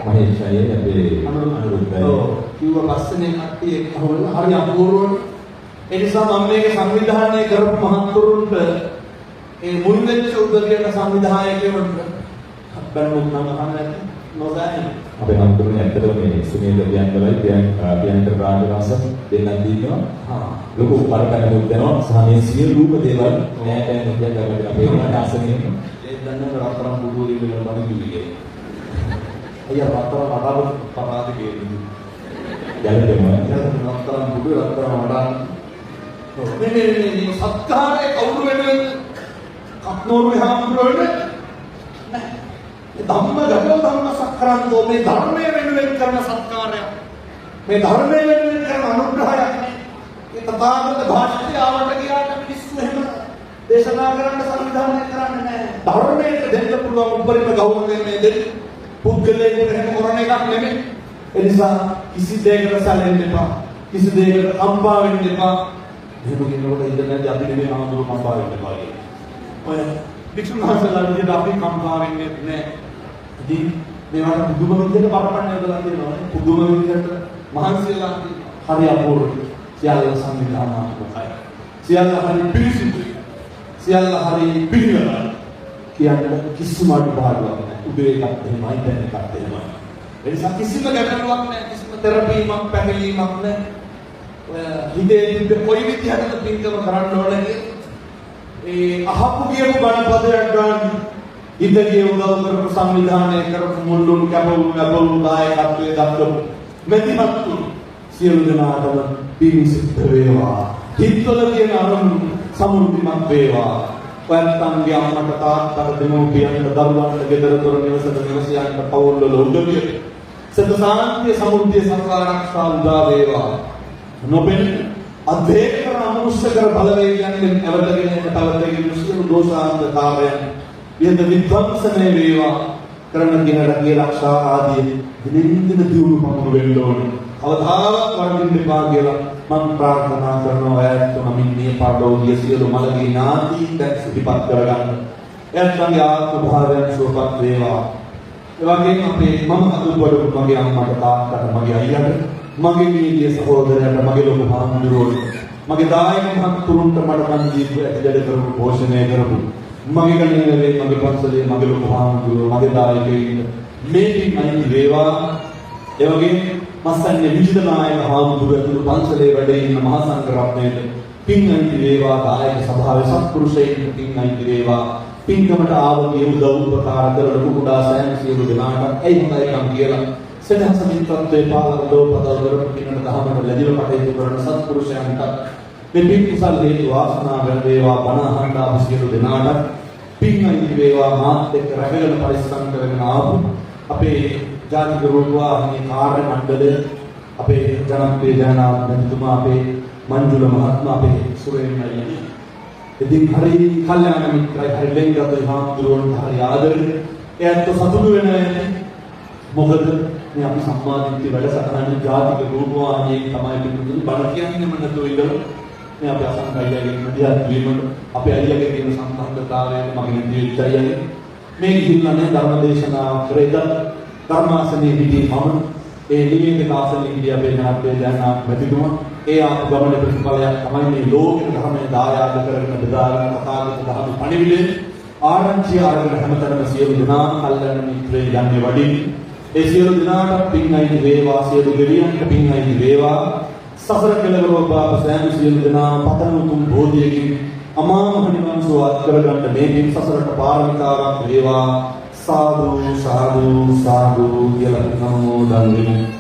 මහේෂ්ගේ අපේ අනුරුද්ධයි කිව්වා පස්සේනේ කට්ටිය එක්කවල හරි අපූර්වව ඒ නිසා මම මේක සංවිධානය කරපු මහත්තුරුන්ට ඒ මුල් වෙච්ච උදවියට සංවිධායකයන්ට බැලුම් නම් අහන්න නොදැයි අපේ හම්තුනේ ඇත්තටම මේ සුනීල පියන්කලයි පියන්කර රාජරස දෙන්නක් දීනවා ලොකු පරපැනකුත් දෙනවා සහ මේ සියලුම දේවල් නෑටෙන් දෙයක් කරලා අපේ ආසනෙ ඒ දන්නම රත්තරන් බුදුරි වල බණ කිව්වේ අයියා රත්තරන් අඩාව පරාද කියන්නේ යලදෙම රත්තරන් බුදු රත්තරන් අඩාව මේ සත්කාරයේ කවුරු වෙනවද කප්නෝරු හාමුදුරුවනේ ධම්ම ගතෝ ධම්ම සක්‍රන්තෝ මේ ධර්මයේ වෙනුවෙන් කරන සත්කාරය මේ ධර්මයේ වෙනුවෙන් කරන අනුග්‍රහයක් මේ තථාගත භාෂිතය ආවට ගියාට මිනිස්සු එහෙම දේශනා කරන්න සංවිධානය කරන්නේ නැහැ ධර්මයට දෙන්න පුළුවන් උපරිම ගෞරවය මේ දෙන්න පුද්ගලයෙකුට එහෙම කරන එකක් නෙමෙයි ඒ නිසා කිසි දෙයකට සැලෙන්න එපා කිසි දෙයකට කම්පා වෙන්න එපා එහෙම කියනකොට ඉඳලා අපි නෙමෙයි ආඳුරු කම්පා වෙන්න එපා ඔය වික්ෂුන් වහන්සේලා විදිහට අපි කම්පා වෙන්නේ නැහැ ඉතින් මේවට පුදුම විදිහට බලපන්න යදලා තියෙනවා පුදුම විදිහට මහන්සියලා හරි අපූර්වයි සියල්ල සංවිධානාත්මකයි සියල්ල හරි පිළිසිතුයි සියල්ල හරි පිළිවෙලයි කියන්නේ කිසිම අඩුපාඩුවක් නැහැ උදේ එකක් එහෙමයි දැන් එකක් එහෙමයි ඒ නිසා කිසිම ගැටලුවක් නැහැ කිසිම තෙරපීමක් පැහැලීමක් නැහැ ඔය හිතේ තිබ්බ කොයි විදිහටද පින්කම කරන්න ඕනේ ඒ අහපු කියපු බණපදයක් ගන්න ඉදගේ උදව් කරපු සංවිධානය කරපු මුල්ලුන් කැපවුණු දායකත්වයේ දක්වපු මෙතිමත්තු සියලු දෙනාටම පින් සිද්ධ වේවා හිතවල තියෙන අරමුණු සමුර්ධිමත් වේවා වර්තන්ගේ අම්මට තාත්තට දෙමෝපියන්ට දරුවන්ට ගෙදර දොර නිවසට නිවසයන්ට පවුල්වල උදවිය සත සාන්තිය සමුර්ධිය සත්කාරක්ෂා උදා වේවා නොබෙන අධේකර අමනුෂ්‍යකර බලවේගයන්ගෙන් ඇවතගෙන තවතගෙන සියලු දෝෂාන්තතාවයන් විඳ විද්වංසනය වේවා කරන දිනකට ආරක්ෂා ආදී දිනින් දින දියුණු පමුණු වෙන්න ඕනේ. අවධානයක් වඩින්න එපා කියලා මම ප්‍රාර්ථනා කරනවා ඇත්තම මින්නේ පාඩෝගිය සියලු මළගේ නාති දැන් සිහිපත් කරගන්න. එයත්ගේ ආත්ම භාවයන් සුවපත් වේවා. ඒ වගේම අපේ මම අතුබඩු මගේ අම්මට තාත්තට මගේ අයියාට මගේ මීගේ සහෝදරයාට මගේ ලොකු හාමුදුරුවෝ මගේ දායක මහත්තුරුන්ට මට මන් දීපු ඇදඩ කරපු පෝෂණය කරපු මගේ කණිනේ මගේ පන්සලේ මගේ ලොකු හාමුදුරුවෝ මගේ දායකයින් මේ පින් අයිති වේවා. ඒ වගේම මස්සන්නේ විජිතනායක හාමුදුරුවෝ පන්සලේ වැඩ ඉන්න මහා සංඝ රත්නයට පින් අයිති වේවා. දායක සභාවේ සත්පුරුෂයන්ට පින් අයිති වේවා. පින්කමට ආවගේ උදව් උපකාර කරන කුඩා සෑම සියලු දෙනාට ඇයි හොඳයිකම් කියලා සදහස මිත්‍රත්වයේ පාලක දෝපතල් කරපු පින්නට දහමට ලැබිලා කටයුතු කරන සත්පුරුෂයන්ට මේ පින් කුසල් හේතු වාසනා වේවා. බණ අහන්න ආපු සියලු දෙනාට පින් අයිති වේවා. මාත් එක්ක රැකගෙන පරිස්සම් කරගෙන ආපු අපේ ජාතික රූපවාහිනී කාර්ය මණ්ඩලය අපේ ජනප්‍රිය ජනාධිපතිතුමා අපේ මංජුල මහත්මයා අපේ සුරේන් අයියා ඉතින් හරි කල්යාණ මිත්‍රයි හරි ලෙන්ගත හාමුදුරුවන්ට හරි ආදරේ එයත් සතුටු වෙනවා. මොකද මේ අපි සම්මාදිට්ඨිය වැඩසටහන ජාතික රූපවාහිනියේ තමයි පිටුතුනි බණ කියන්නේම නැතුව ඉඳලා මේ අපි අසංකල්යයෙන් මැදිහත් වීමට අපේ අයියාගේ තියෙන සම්බන්ධතාවයෙන් මගේ ජීවිතයයි මේ ගිහිල්ලානේ ධර්මදේශනා කරේද ධර්මාසනයේ හිටියේ මම ඒ නිවේදක ආසනයේ හිටිය අපේ නාට්‍ය දැනනා මැතිතුමා ඒ ආපු ගමනේ ප්‍රතිඵලයක් තමයි මේ ලෝකෙට ධර්මයේ දායාද කරගෙන බෙදාගෙන කතාගත ධර්ම පණිවිඩය ආරංචි අරගෙන හැමතැනම සියලු දෙනා කල්යනා මිත්‍රයෝ යන්නේ වඩින් ඒ සියලු දෙනාට පින් අයිති වේවා. සියලු දෙවියන්ට පින් අයිති වේවා. සසර කෙලවර ඔබ සෑම සියලු දෙනා පතන උතුම් බෝධියකින් අමා මහ නිවන් සුවපත් කරගන්න මේ පින් සසරට පාරමිතාවක් වේවා. සාදු සාදු සාදු කියලා නමෝ දන්වමු.